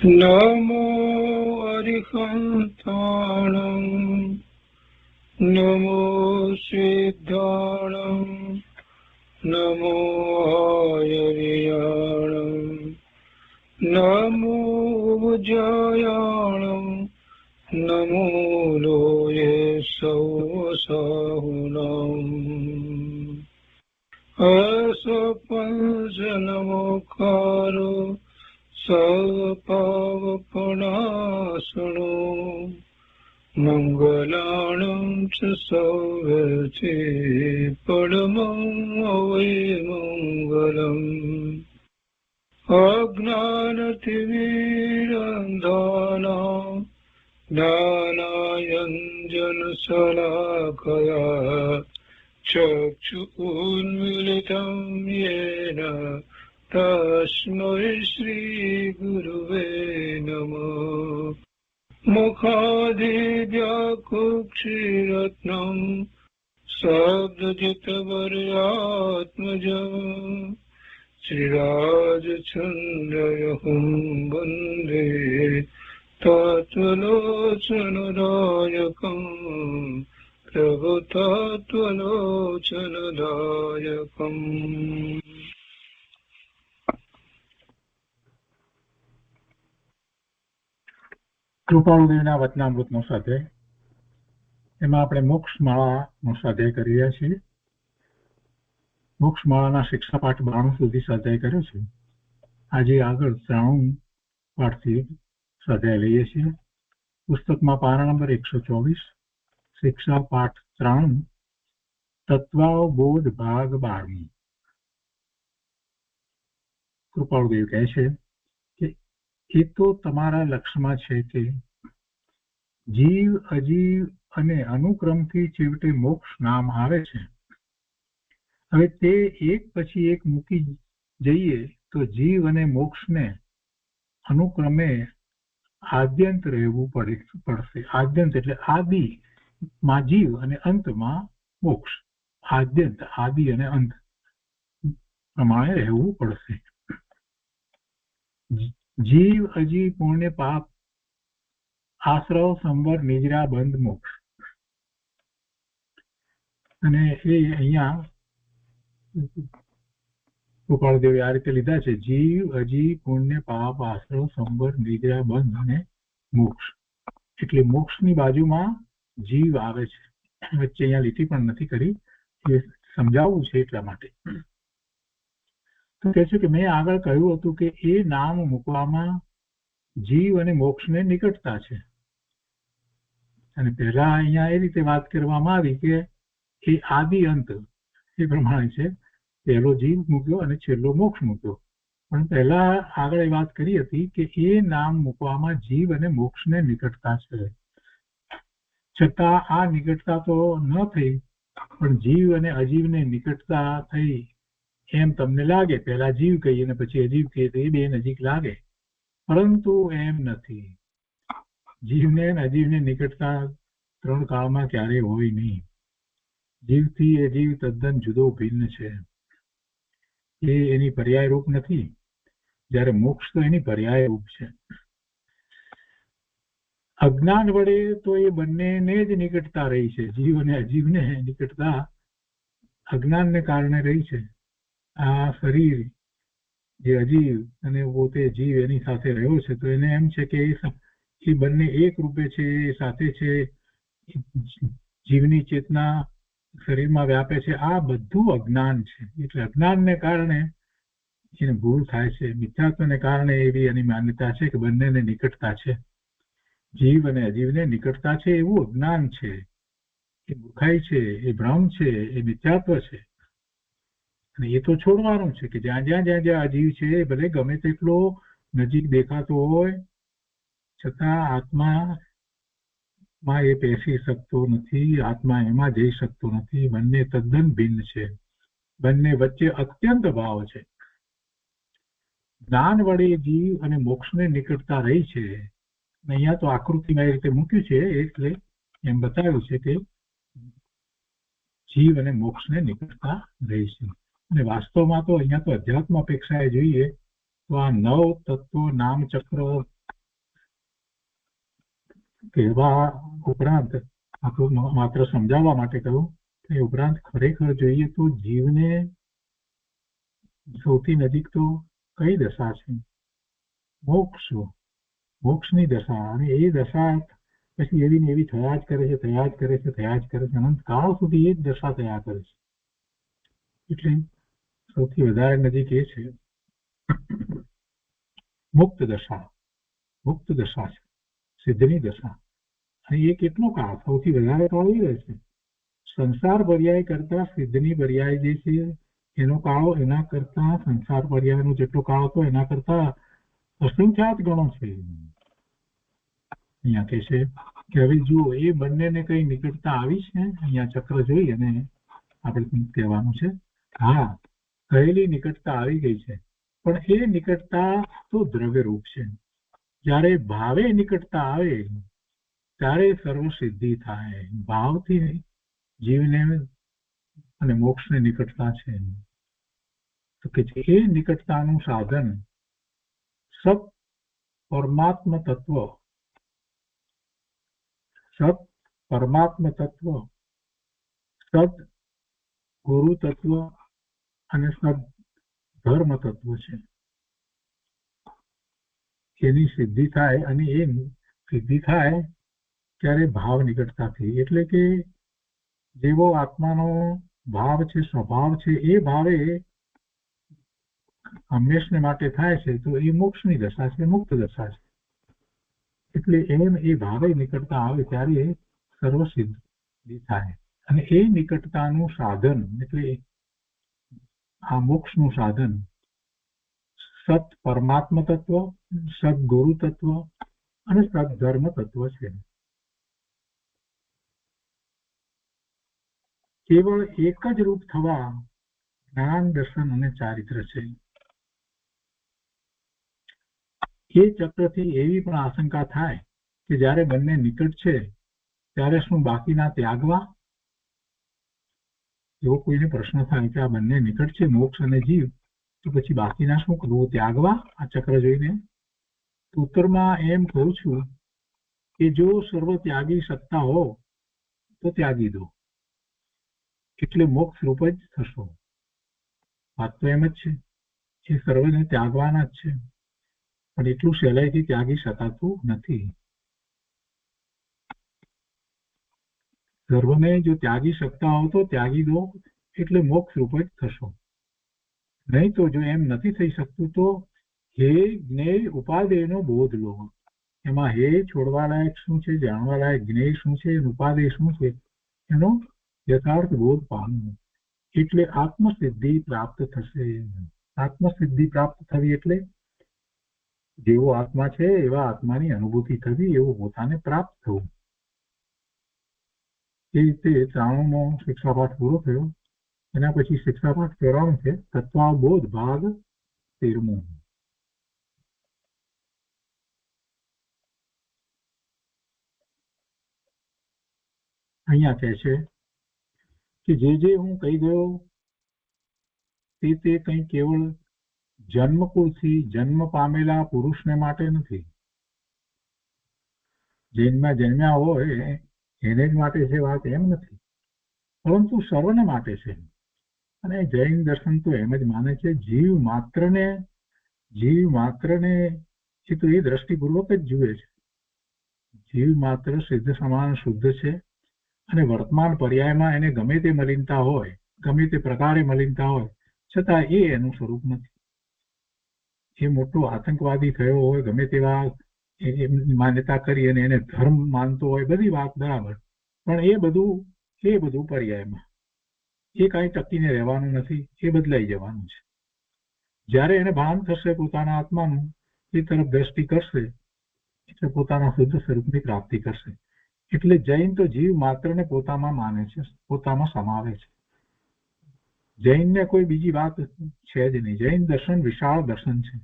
નમો અરિહંતાણં નમો સિદ્ધાણં નમો આયર્યાણં નમો ઉજ્જયાણં નમો લોયે સૌસાહુનં અસપંચનમોકારો સર્વપાવપનાશનો મંગલાણં ચ સૌવર્તે પરમં મંગલમ અજ્ઞાનતિમિરંધાના જ્ઞાનાંજનશલાકયા ચક્ષુન્મીલિतं येन તસ્મૈ શ્રી ગુરુવે નમઃ મુખાદિવ્યાકુક્ષિરત્નં શબ્દજિતવર્યાત્મજં શ્રીરાજચંદ્રયહું વંદે તત્વલોચનદાયકં પ્રભુતત્વલોચનદાયકં. કૃપાળુદેવના વચનામૃતનો સ્વાધ્યાય. એમાં આપણે મોક્ષમાળાનો સ્વાધ્યાય કરી રહ્યા છીએ. મોક્ષમાળાના શિક્ષાપાઠ 92 સુધી સ્વાધ્યાય કર્યો છે. આજે આગળ 93 પાઠથી સ્વાધ્યાય લઈએ છીએ. પુસ્તકમાં પાના નંબર 124, શિક્ષા પાઠ 93, તત્વાવબોધ ભાગ 12. કૃપાળુદેવ કહે છે કે એ તો તમારા લક્ષ્યમાં છે કે જીવ અજીવ અને અનુક્રમથી છેવટે મોક્ષ નામ આવે છે. હવે તે એક પછી એક મૂકી જઈએ તો જીવ અને મોક્ષને અનુક્રમે આદ્યંત રહેવું પડશે. આદ્યંત એટલે આદિમાં જીવ અને અંતમાં મોક્ષ. આદ્યંત, આદિ અને અંત પ્રમાણે રહેવું પડશે. જીવ અજીવ પુણ્ય પાપ આશ્રવ સંવર નિજરા બંધ મોક્ષ. અને એ અહીંયા ગોપાળદેવે આ રીતે લીધા છે: જીવ અજીવ પુણ્ય પાપ આશ્રવ સંવર નિજરા બંધ અને મોક્ષ. એટલે મોક્ષની બાજુમાં જીવ આવે છે. વચ્ચે અહીંયા લીટી પણ નથી કરી, એ સમજાવવું છે એટલા માટે. તો કહે છે કે મેં આગળ કહ્યું હતું કે એ નામ મૂકવામાં જીવ અને મોક્ષને નિકટતા છે. અને પહેલા અહીંયા એ રીતે વાત કરવામાં આવી કે એ આદિ અંત એ પ્રમાણે છે. પહેલો જીવ મૂક્યો અને છેલ્લો મોક્ષ મૂક્યો. પણ પહેલા આગળ એ વાત કરી હતી કે એ નામ મૂકવામાં જીવ અને મોક્ષને નિકટતા છે. છતાં આ નિકટતા તો ન થઈ, પણ જીવ અને અજીવને નિકટતા થઈ એમ તમને લાગે. પહેલા જીવ કહીએ અને પછી અજીવ કહીએ તો એ બે નજીક લાગે, પરંતુ એમ નથી. જીવને અને અજીવને નિકટતા ત્રણ કાળમાં ક્યારેય હોય નહીં. જીવથી અજીવ તદ્દન જુદો ભિન્ન છે. એ એની પર્યાય રૂપ નથી, જ્યારે મોક્ષ તો એની પર્યાય રૂપ છે. અજ્ઞાન વડે તો એ બંનેને જ નિકટતા રહી છે. જીવ અને અજીવને નિકટતા અજ્ઞાનને કારણે રહી છે. આ શરીર જે અજીવ અને પોતે જીવ એની સાથે રહ્યો છે, તો એને એમ છે કે એ બંને એક રૂપે છે, એ સાથે છે. જીવની ચેતના શરીરમાં વ્યાપે છે. આ બધું અજ્ઞાન છે. એટલે અજ્ઞાનને કારણે એને ભૂલ થાય છે. મિથ્યાત્વને કારણે એવી એની માન્યતા છે કે બંનેને નિકટતા છે. જીવ અને અજીવને નિકટતા છે એવું અજ્ઞાન છે. એ મૂર્ખાઈ છે, એ ભ્રમ છે, એ મિથ્યાત્વ છે. અને એ તો છોડવાનું છે કે જ્યાં જ્યાં અજીવ છે, ભલે ગમે તેટલો નજીક દેખાતો હોય, છતાં આત્મામાં એ પેસી શકતો નથી. આત્મા એમાં જઈ શકતો નથી. બંને તદ્દન ભિન્ન છે. બંને વચ્ચે અત્યંત ભાવ છે. જ્ઞાન વડે જીવ અને મોક્ષને નિકટતા રહી છે. અહીંયા તો આકૃતિમાં એ રીતે મૂક્યું છે, એટલે એમ બતાવ્યું છે કે જીવ અને મોક્ષને નિકટતા રહી છે. અને વાસ્તવમાં તો અહીંયા તો અધ્યાત્મ અપેક્ષાએ જોઈએ તો આ 9 તત્વો નામ ચક્ર કહેવા ઉપરાંત માત્ર સમજાવવા માટે કહ્યું એ ઉપરાંત ખરેખર જોઈએ તો જીવને સૌથી નજીક તો કઈ દશા છે? મોક્ષની દશા. અને એ દશા પછી એવી ને એવી થયા જ કરે છે અનંત કાળ સુધી એ જ દશા થયા કરે છે. એટલે સૌથી વધારે નજીક એ છે મુક્ત દશા છે, સિદ્ધની દશા. અને એ કેટલો કાળ? સૌથી વધારે કાળ એ રહે છે. સંસાર પર્યાય કરતા સિદ્ધની પર્યાય જે છે એનો કાળો એના કરતા સંસાર પર્યાયનો જેટલો કાળ હતો એના કરતા અસંખ્યાત ગણો છે. અહીંયા કે છે કે હવે જુઓ એ બંનેને કઈ નિકટતા આવી છે. અહીંયા ચક્ર જોઈ અને આપણે કહેવાનું છે હા કહેલી નિકટતા આવી ગઈ છે, પણ એ નિકટતા તો દ્રવ્ય રૂપ છે. જ્યારે ભાવે નિકટતા આવે ત્યારે સર્વ સિદ્ધિ થાય. ભાવથી જીવને અને મોક્ષને નિકટતા છે. તો કે એ નિકટતાનું સાધન સત પરમાત્મ તત્વ, સત ગુરુ તત્વ અને સત ધર્મ તત્વ છે. એની સિદ્ધિ થાય અને એ સિદ્ધિ થાય ત્યારે ભાવ નિકટતાથી, એટલે કે જેવો આત્માનો ભાવ છે, સ્વભાવ છે, એ ભાવે હંમેશને માટે થાય છે તો એ મોક્ષની દશા છે, મુક્ત દશા છે. એટલે એમ એ ભાવે નિકટતા આવે ત્યારે સર્વ સિદ્ધિ થાય. અને એ નિકટતાનું સાધન એટલે આ મોક્ષનું સાધન સત પરમાત્મ તત્વ, સત ગુરુ તત્વ અને સત ધર્મ તત્વ છે. કેવળ એક જ રૂપ થવા જ્ઞાન, દર્શન અને ચારિત્ર છે. એ ચક્રથી એવી પણ આશંકા થાય કે જ્યારે બંને નિકટ છે ત્યારે શું બાકીના ત્યાગવા? એવો કોઈને પ્રશ્ન થાય કે આ બંને નિકટ છે, મોક્ષ અને જીવ, તો પછી બાકીના શું કરવું? ત્યાગવા? આ ચક્ર જોઈને ઉત્તરમાં એમ કહું છું કે જો સર્વ ત્યાગી સત્તા હો તો ત્યાગી દો, એટલે મોક્ષ રૂપ જ થશો. વાત તો એમ જ છે, એ સર્વને ત્યાગવાના જ છે, પણ એટલું સહેલાઈથી ત્યાગી શકાતું નથી. સર્વને જો ત્યાગી શકતા હો તો ત્યાગી દો, એટલે મોક્ષ રૂપ જ થશો. નહીં તો જો એમ નથી થઈ શકતું તો હે જ્ઞેય ઉપાદેયનો બોધ લો. એમાં હે છોડવા લાયક શું છે, જાણવા લાયક જ્ઞેય શું છે, ઉપાદેય શું છે, એનો યથાર્થ બોધ પામવું, એટલે આત્મસિદ્ધિ પ્રાપ્ત થશે. આત્મસિદ્ધિ પ્રાપ્ત થવી એટલે જેવો આત્મા છે એવા આત્માની અનુભૂતિ થવી, એવું પોતાને પ્રાપ્ત થવું. એ રીતે 93મો શિક્ષાપાઠ પૂરો થયો. એના પછી શિક્ષાપાઠ 94 છે, તત્વાબોધ ભાગ 13મો. અહીંયા કહે છે કે જે હું કહી ગયો તે કંઈ કેવળ જન્મકુળથી જન્મ પામેલા પુરુષને માટે નથી. જૈનમાં જન્મ્યા હોય એને જ માટે છે વાત એમ નથી, પરંતુ સર્વને માટે છે. અને જૈન દર્શન તો એમ જ માને છે જીવ માત્રને એ તો એ દ્રષ્ટિપૂર્વક જ જુએ છે. જીવ માત્ર સિદ્ધ સમાન શુદ્ધ છે અને વર્તમાન પર્યાયમાં એને ગમે તે મલિનતા હોય, ગમે તે પ્રકારે મલિનતા હોય, છતાં એ એનું સ્વરૂપ નથી. એ મોટો આતંકવાદી થયો હોય, ગમે તેવા માન્યતા કરી અને એને ધર્મ માનતો હોય, બધી વાત બરાબર, પણ એ બધું પર્યાયમાં, એ કાંઈ ટકીને રહેવાનું નથી, એ બદલાઈ જવાનું છે. જ્યારે એને ભાન થશે પોતાના આત્માનું, એ તરફ દ્રષ્ટિ કરશે એટલે પોતાના શુદ્ધ સ્વરૂપની પ્રાપ્તિ કરશે. એટલે જૈન તો જીવ માત્રને પોતામાં માને છે, પોતામાં સમાવે છે. જૈનને કોઈ બીજી વાત છે જ નહીં. જૈન દર્શન વિશાળ દર્શન છે.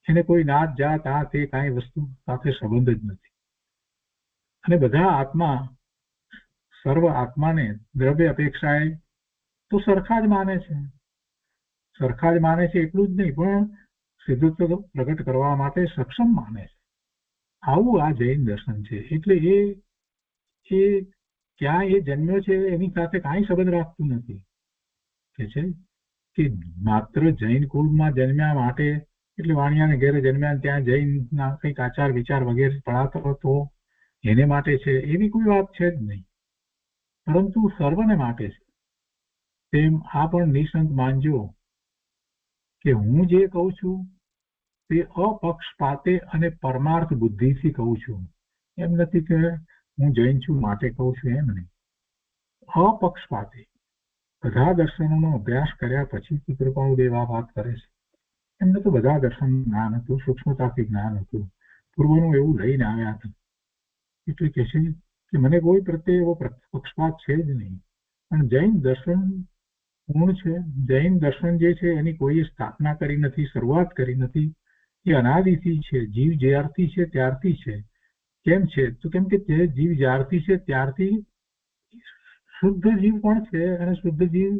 એને કોઈ નાત જાત આ તે કાંઈ વસ્તુ સાથે સંબંધ જ નથી. અને બધા આત્મા, સર્વ આત્માને દ્રવ્ય અપેક્ષાએ તો સરખા જ માને છે. એટલું જ નહીં, પણ સિદ્ધત્વ પ્રગટ કરવા માટે સક્ષમ માને છે. આવું આ જૈન દર્શન છે. એટલે એ ક્યાં એ જન્મ્યો છે એની સાથે કાંઈ સંબંધ રાખતું નથી. કે છે કે માત્ર જૈન કુળમાં જન્મ્યા માટે એટલે વાણિયાને ઘેરે જન્મ્યા ત્યાં જૈનના કંઈક આચાર વિચાર વગેરે પડાતો હતો એને માટે છે એવી કોઈ વાત છે જ નહીં, પરંતુ સર્વને માટે છે. તેમ આ પણ નિસંત માનજો કે હું જે કહું છું તે અપક્ષપાતે અને પરમાર્થ બુદ્ધિથી કહું છું. એમ નથી કે હું જૈન છું માટે કહું છું, એમ નહીં. અપક્ષપાતે બધા દર્શનોનો અભ્યાસ કર્યા પછી કૃપાળુદેવ આ વાત કરે છે. એમને તો બધા દર્શન જ્ઞાન હતું, સૂક્ષ્મતાથી જ્ઞાન હતું, પૂર્વનું એવું લઈને આવ્યા હતા. એટલે કહે છે કે મને કોઈ પ્રત્યે એવો પક્ષપાત છે જ નહીં. પણ જૈન દર્શન પૂર્ણ છે. જૈન દર્શન જે છે એની કોઈએ સ્થાપના કરી નથી, શરૂઆત કરી નથી. એ અનાદિથી છે. જીવ જ્યારથી છે ત્યારથી છે. કેમ છે તો કેમ કે તે જીવ જ્યારથી છે ત્યારથી શુદ્ધ જીવ પણ છે, અને શુદ્ધ જીવ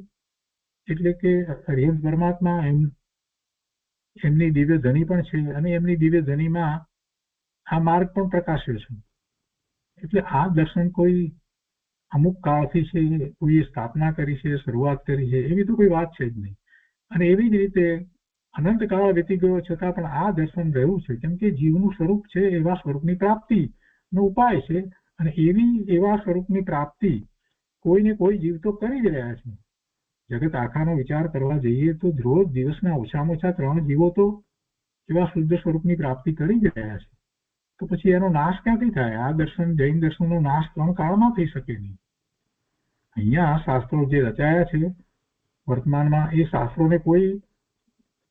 એટલે કે હરિહંસ પરમાત્મા એમની દિવ્ય ધની પણ છે, અને એમની દિવ્ય ધનીમાં આ માર્ગ પણ પ્રકાશ્યો છે. એટલે આ દર્શન કોઈ અમુક કાળથી છે, કોઈએ સ્થાપના કરી છે, શરૂઆત કરી છે, એવી તો કોઈ વાત છે જ નહીં. અને એવી જ રીતે અનંત કાળ વીતી ગયો છતાં પણ આ દર્શન રહ્યું છે, કેમ કે જીવનું સ્વરૂપ છે એવા સ્વરૂપની પ્રાપ્તિનો ઉપાય છે. અને એવા સ્વરૂપની પ્રાપ્તિ કોઈને કોઈ જીવ તો કરી જ રહ્યા છે. જગત આખાનો વિચાર કરવા જઈએ તો રોજ દિવસના ઓછામાં ઓછા 3 જીવો તો એવા શુદ્ધ સ્વરૂપની પ્રાપ્તિ કરી જ રહ્યા છે. તો પછી એનો નાશ ક્યાંથી થાય? આ દર્શન જૈન દર્શનનો નાશ 3 કાળમાં થઈ શકે નહીં. અહીંયા શાસ્ત્રો જે રચાયા છે વર્તમાનમાં, એ શાસ્ત્રોને કોઈ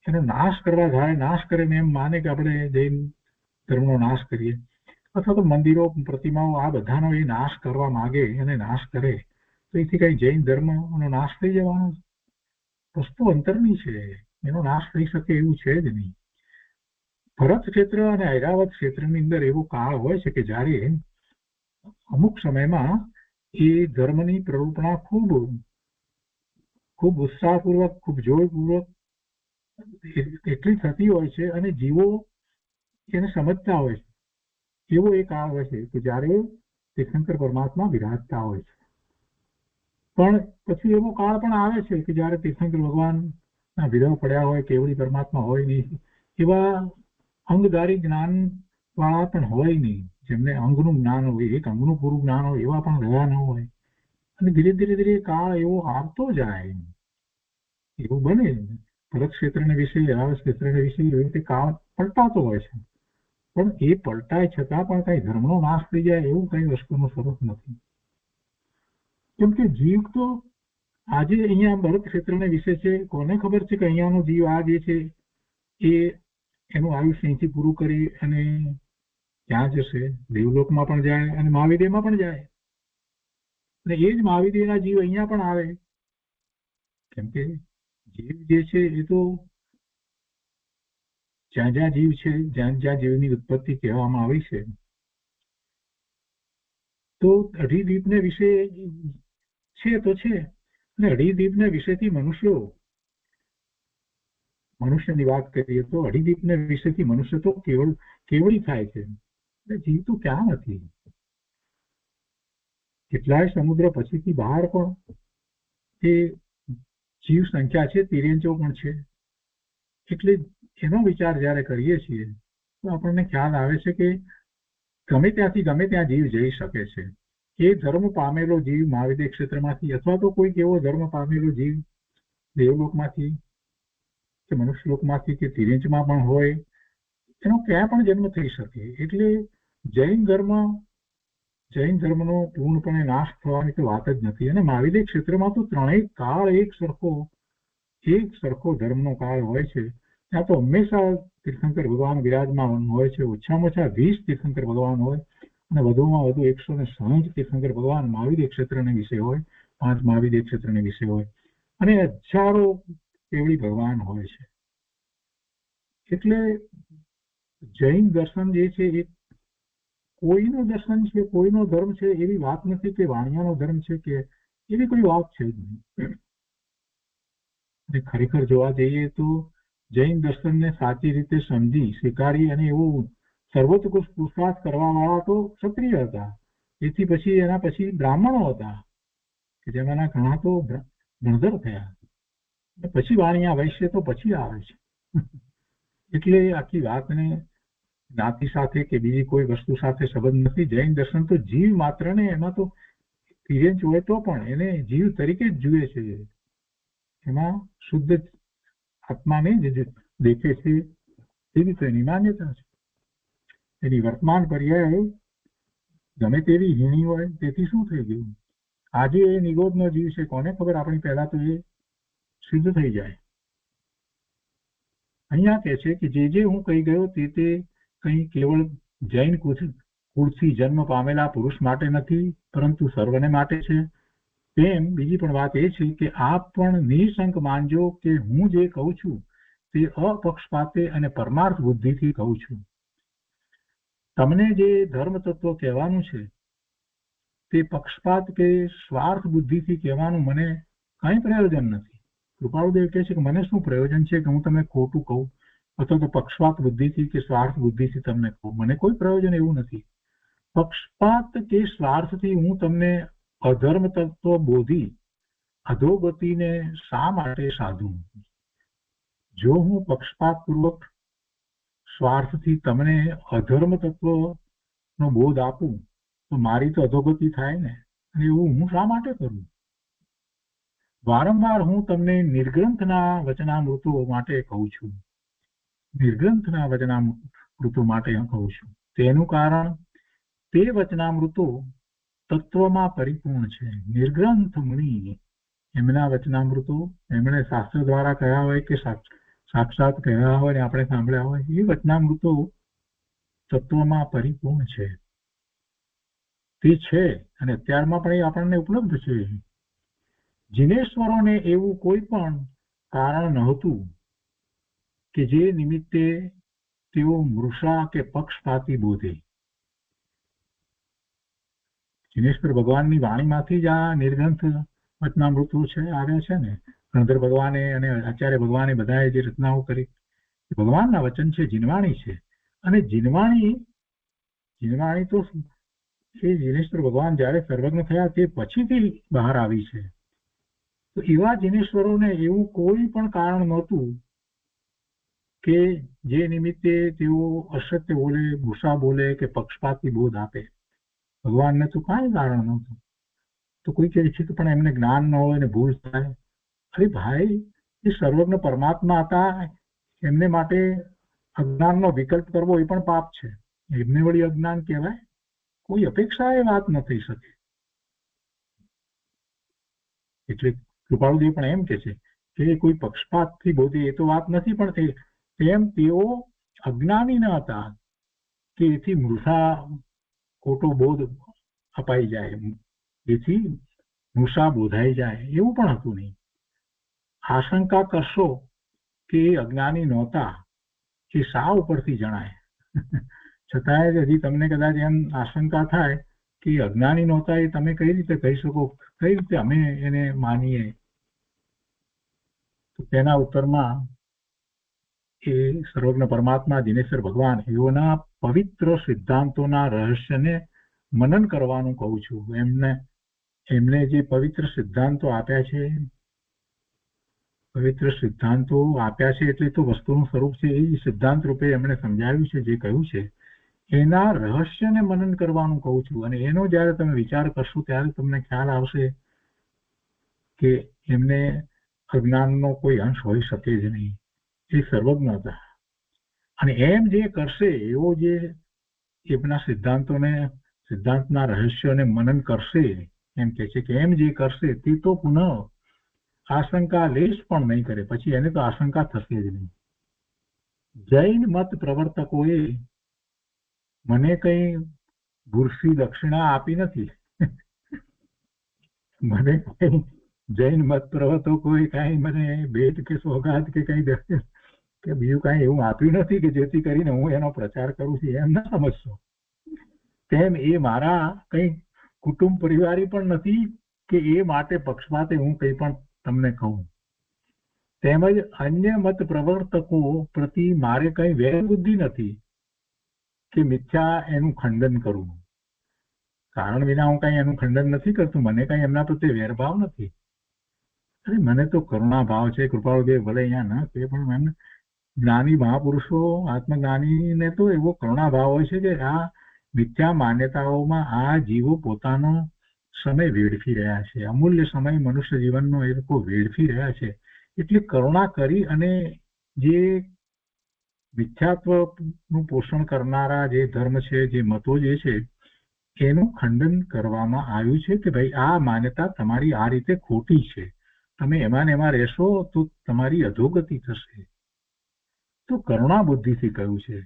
એનો નાશ કરવા જાય, નાશ કરે ને એમ માને કે આપણે જૈન ધર્મનો નાશ કરીએ, અથવા તો મંદિરો પ્રતિમાઓ આ બધાનો એ નાશ કરવા માગે અને નાશ કરે, તો એથી કઈ જૈન ધર્મનો નાશ થઈ જવાનો? વસ્તુ અંતરની છે, એનો નાશ થઈ શકે એવું છે જ નહીં. ભરત ક્ષેત્ર અને ઐરાવત ક્ષેત્રની અંદર એવો કાળ હોય છે કે જ્યારે અમુક સમયમાં એ ધર્મની પ્રરૂપણા ખૂબ ઉત્સાહપૂર્વક, ખૂબ જોરપૂર્વક એટલી થતી હોય છે, અને જીવો એને સમજતા હોય છે. એવો એ કાળ હોય છે કે જ્યારે તીર્થંકર પરમાત્મા વિરાજતા હોય છે. પણ પછી એવો કાળ પણ આવે છે કે જ્યારે તીર્થંકર ભગવાનના વિરહ પડ્યા હોય, કેવળી પરમાત્મા હોય નહીં, એવા અંગધારી જ્ઞાન વાળા પણ હોય નહીં, જેમને અંગનું જ્ઞાન હોય, એક અંગનું પૂરું જ્ઞાન હોય, એવા પણ રહ્યા ન હોય. અને ધીરે ધીરે કાળ એવો આવતો જાય, એવું બને. ભરત ક્ષેત્રને વિશે, ઐરાવત ક્ષેત્રને વિશે એવી રીતે કાળ પલટાતો હોય છે. પણ એ પલટાય છતાં પણ કઈ ધર્મનો નાશ થઈ જાય એવું કઈ વસ્તુનું સ્વરૂપ નથી. કેમ કે જીવ તો આજે અહીંયા ભરત ક્ષેત્રને વિશે છે, કોને ખબર છે કે અહીંયાનો જીવ આ જે છે એ એનું આયુષ્ય અહીંથી પૂરું કરી અને ક્યાં જશે? દેવલોકમાં પણ જાય અને મહાવિદેયમાં પણ જાય, અને એ જ મહાવિદેયના જીવ અહીંયા પણ આવે. કેમ કે જીવ જે છે એ તો જ્યાં જ્યાં જીવ છે, જ્યાં જ્યાં જીવની ઉત્પત્તિ કહેવામાં આવી છે, તો અઢીદ્વીપને વિશે છે તો છે, અને અઢીદ્વીપને વિશેથી મનુષ્યની વાત કરીએ તો અઢીદ્વીપને વિશેથી મનુષ્ય તો કેવળી થાય છે. જીવ તો ક્યાં નથી. કેટલાય સમુદ્ર પછીથી બહાર પણ એ જીવ સંખ્યા છે, તિર્યંચો પણ છે. એટલે એનો વિચાર જ્યારે કરીએ છીએ તો આપણને ખ્યાલ આવે છે કે ગમે ત્યાંથી ગમે ત્યાં જીવ જઈ શકે છે. એ ધર્મ પામેલો જીવ મહાવિદેય ક્ષેત્રમાંથી, અથવા તો કોઈક એવો ધર્મ પામેલો જીવ દેવલોકમાંથી કે મનુષ્યલોકમાંથી કે તિર્યંચમાં પણ હોય, એનો ક્યાં પણ જન્મ થઈ શકે. એટલે જૈન ધર્મનો પૂર્ણપણે નાશ થવાની તો વાત જ નથી. અને મહાવિદેય ક્ષેત્રમાં તો 3 કાળ એક સરખો ધર્મનો કાળ હોય છે. ત્યાં તો હંમેશા તીર્થંકર ભગવાન વિરાજમાન હોય છે. ઓછામાં ઓછા 20 તીર્થંકર ભગવાન હોય, અને વધુમાં વધુ 160 તીર્થંકર ભગવાન મહાવિદેય ક્ષેત્રને વિશે હોય, 5 મહાવિદેય ક્ષેત્રને વિશે હોય, અને હજારો કેવળી ભગવાન હોય છે. એટલે જૈન દર્શન જે છે એ કોઈનું દર્શન છે, કોઈનો ધર્મ છે એવી વાત નથી, કે વાણિયાનો ધર્મ છે કે એવી કોઈ વાત છે જ નહીં. અને ખરેખર જોવા જઈએ તો જૈન દર્શનને સાચી રીતે સમજી, સ્વીકારી અને એવું સર્વોચ્ચ પુરુષાર્થ કરવા વાળા તો ક્ષત્રિય હતા, એથી પછી એના પછી બ્રાહ્મણો હતા કે જેમાંના ઘણા તો ગણધર થયા, પછી વાણિયા વૈશ્ય તો પછી આવે છે. એટલે આખી વાતને જ્ઞાતિ સાથે કે બીજી કોઈ વસ્તુ સાથે સંબંધ નથી. જૈન દર્શન તો જીવ માત્ર ને, એમાં તો તિર્યંચ હોય તો પણ એને જીવ તરીકે જ જુએ છે, એમાં શુદ્ધ આત્માને જ દેખે છે, એવી તો એની માન્યતા છે. એની વર્તમાન પર્યાય ગમે તેવી હીણી હોય તેથી શું થઈ ગયું, આજે એ નિગોદનો જીવ છે, કોને ખબર, આપણી પહેલા તો એ સિદ્ધ થઈ જાય. અહીંયા કહે છે કે જે હું કહી ગયો તે કંઈ કેવળ જૈન કુળથી જન્મ પામેલા પુરુષ માટે નથી, પરંતુ સર્વને માટે છે. તેમ બીજી પણ વાત એ છે કે આપ પણ નિઃશંક માનજો કે હું જે કહું છું તે અપક્ષપાતે અને પરમાર્થ બુદ્ધિથી કહું છું. તમને જે ધર્મ તત્વ કહેવાનું છે તે પક્ષપાત કે સ્વાર્થ બુદ્ધિથી કહેવાનું મને કંઈ પ્રયોજન નથી. કૃપાળુદેવ કહે છે કે મને શું પ્રયોજન છે કે હું તમને ખોટું કહું અથવા તો પક્ષપાત બુદ્ધિથી કે સ્વાર્થ બુદ્ધિથી તમને કહું, મને કોઈ પ્રયોજન એવું નથી. પક્ષપાત કે સ્વાર્થથી હું તમને અધર્મ તત્વ બોધી અધોગતિને શા માટે સાધું? જો હું પક્ષપાત પૂર્વક સ્વાર્થથી તમને અધર્મ તત્વનો બોધ આપું તો મારી તો અધોગતિ થાય ને, અને એવું હું શા માટે કરું? વારંવાર હું તમને નિર્ગ્રંથના વચનામૃતો માટે કહું છું, નિર્ગ્રંથના વચનામૃતો માટે કહું છું. તેનું કારણ તે વચનામૃતો તત્વમાં પરિપૂર્ણ છે. નિર્ગ્રંથ મુનિ એમના વચનામૃતો એમણે શાસ્ત્ર દ્વારા કહ્યા હોય કે સાક્ષાત કહ્યા હોય ને આપણે સાંભળ્યા હોય, એ વચનામૃતો તત્વમાં પરિપૂર્ણ છે. તે છે અને અત્યારમાં પણ એ આપણને ઉપલબ્ધ છે. જિનેશ્વરોને એવું કોઈ પણ કારણ નહોતું કે જે નિમિત્તે તેઓ મૃષા કે પક્ષપાતી બોધે. જિનેશ્વર ભગવાનની વાણીમાંથી જ આ નિર્ગ્રંથ વચનામૃતો છે આવ્યા છે ને. ગણધર ભગવાને અને આચાર્ય ભગવાને બધાએ જે રચનાઓ કરી ભગવાનના વચન છે, જીનવાણી છે. અને જીનવાણી તો એ જિનેશ્વર ભગવાન જયારે સર્વજ્ઞ થયા તે પછીથી બહાર આવી છે. તો એવા જિનેશ્વરોને એવું કોઈ પણ કારણ નહોતું કે જે નિમિત્તે તેઓ અસત્ય બોલે, ગુસ્સા બોલે કે પક્ષપાતી બોધ આપે. ભગવાનને તો કાંઈ કારણ નહોતું. તો કોઈ કહે છે કે પણ એમને જ્ઞાન ન હોય ને ભૂલ થાય. અરે ભાઈ, એ સર્વજ્ઞ પરમાત્મા હતા, એમને માટે અજ્ઞાનનો વિકલ્પ કરવો એ પણ પાપ છે. એમને વળી અજ્ઞાન કહેવાય? કોઈ અપેક્ષા એ વાત ન થઈ શકે. એટલે કૃપાળુદેવ પણ એમ કે છે કે કોઈ પક્ષપાતથી બોધે એ તો વાત નથી, પણ તેમ તેઓ અજ્ઞાની ન હતા કે એથી મૃષા ખોટો બોધ અપાઈ જાય, એથી મૃષા બોધાઈ જાય, એવું પણ હતું નહીં. આશંકા કરશો કે અજ્ઞાની નહોતા એ શા ઉપરથી જણાય? છતાંય હજી તમને કદાચ એમ આશંકા થાય કે અજ્ઞાની નહોતા, એ તમે કઈ રીતે કહી શકો, કઈ રીતે અમે એને માનીએ? તો તેના ઉત્તરમાં એ સર્વજ્ઞ પરમાત્મા જિનેશ્વર ભગવાન એઓના પવિત્ર સિદ્ધાંતોના રહસ્યને મનન કરવાનું કહું છું. એમને જે પવિત્ર સિદ્ધાંતો આપ્યા છે, એટલે તો વસ્તુનું સ્વરૂપ છે, એ સિદ્ધાંત રૂપે એમણે સમજાવ્યું છે, જે કહ્યું છે એના રહસ્યને મનન કરવાનું કહું છું. અને એનો જયારે તમે વિચાર કરશો ત્યારે તમને ખ્યાલ આવશે કે એમને અજ્ઞાનનો કોઈ અંશ હોઈ શકે જ નહીં. એ સર્વજ્ઞ હતા. અને એમ જે કરશે એવો જે એમના સિદ્ધાંતના રહસ્યોને મનન કરશે, એમ કે છે કે એમ જે કરશે તે તો પુનઃ આશંકા લેશ પણ નહીં કરે. પછી એને તો આશંકા થશે જ નહીં. જૈન મત પ્રવર્તકોએ મને કઈ બુરશી દક્ષિણા આપી નથી. મને કઈ જૈન મત પ્રવર્તકોએ કઈ મને ભેટ કે સોગાદ કે કઈ કે બીજું કઈ એવું આપ્યું નથી કે જેથી કરીને હું એનો પ્રચાર કરું છું, એમ ના સમજશો. તેમ એ મારા કઈ કુટુંબ પરિવારી પણ નથી કે એ માટે પક્ષપાતે હું કઈ પણ તમને કહું. તેમજ અન્ય મત પ્રવર્તકો પ્રતિ મારે કઈ વેર બુદ્ધિ નથી. કે મિથ્યા એનું ખંડન કરું. કારણ વિના હું કઈ એનું ખંડન નથી કરતું. મને કઈ એમના પ્રત્યે વેરભાવ નથી. અરે મને તો કરુણા ભાવ છે. કૃપાળુદેવ ભલે અહીંયા ન કે પણ મને જ્ઞાની મહાપુરુષો આત્મજ્ઞાનીને તો એવો કરુણા ભાવ હોય છે કે આ મિથ્યા માન્યતાઓમાં આ જીવો પોતાનો સમય વેડફી રહ્યા છે. અમૂલ્ય સમય મનુષ્ય જીવનનો એ લોકો વેડફી રહ્યા છે. એટલે કરુણા કરી અને જે મિથ્યાત્વનું પોષણ કરનારા જે ધર્મ છે, જે મતો જે છે, એનું ખંડન કરવામાં આવ્યું છે કે ભાઈ આ માન્યતા તમારી આ રીતે ખોટી છે. તમે એમાં ને એમાં રહેશો તો તમારી અધોગતિ થશે. તો કરુણા બુદ્ધિથી કહ્યું છે.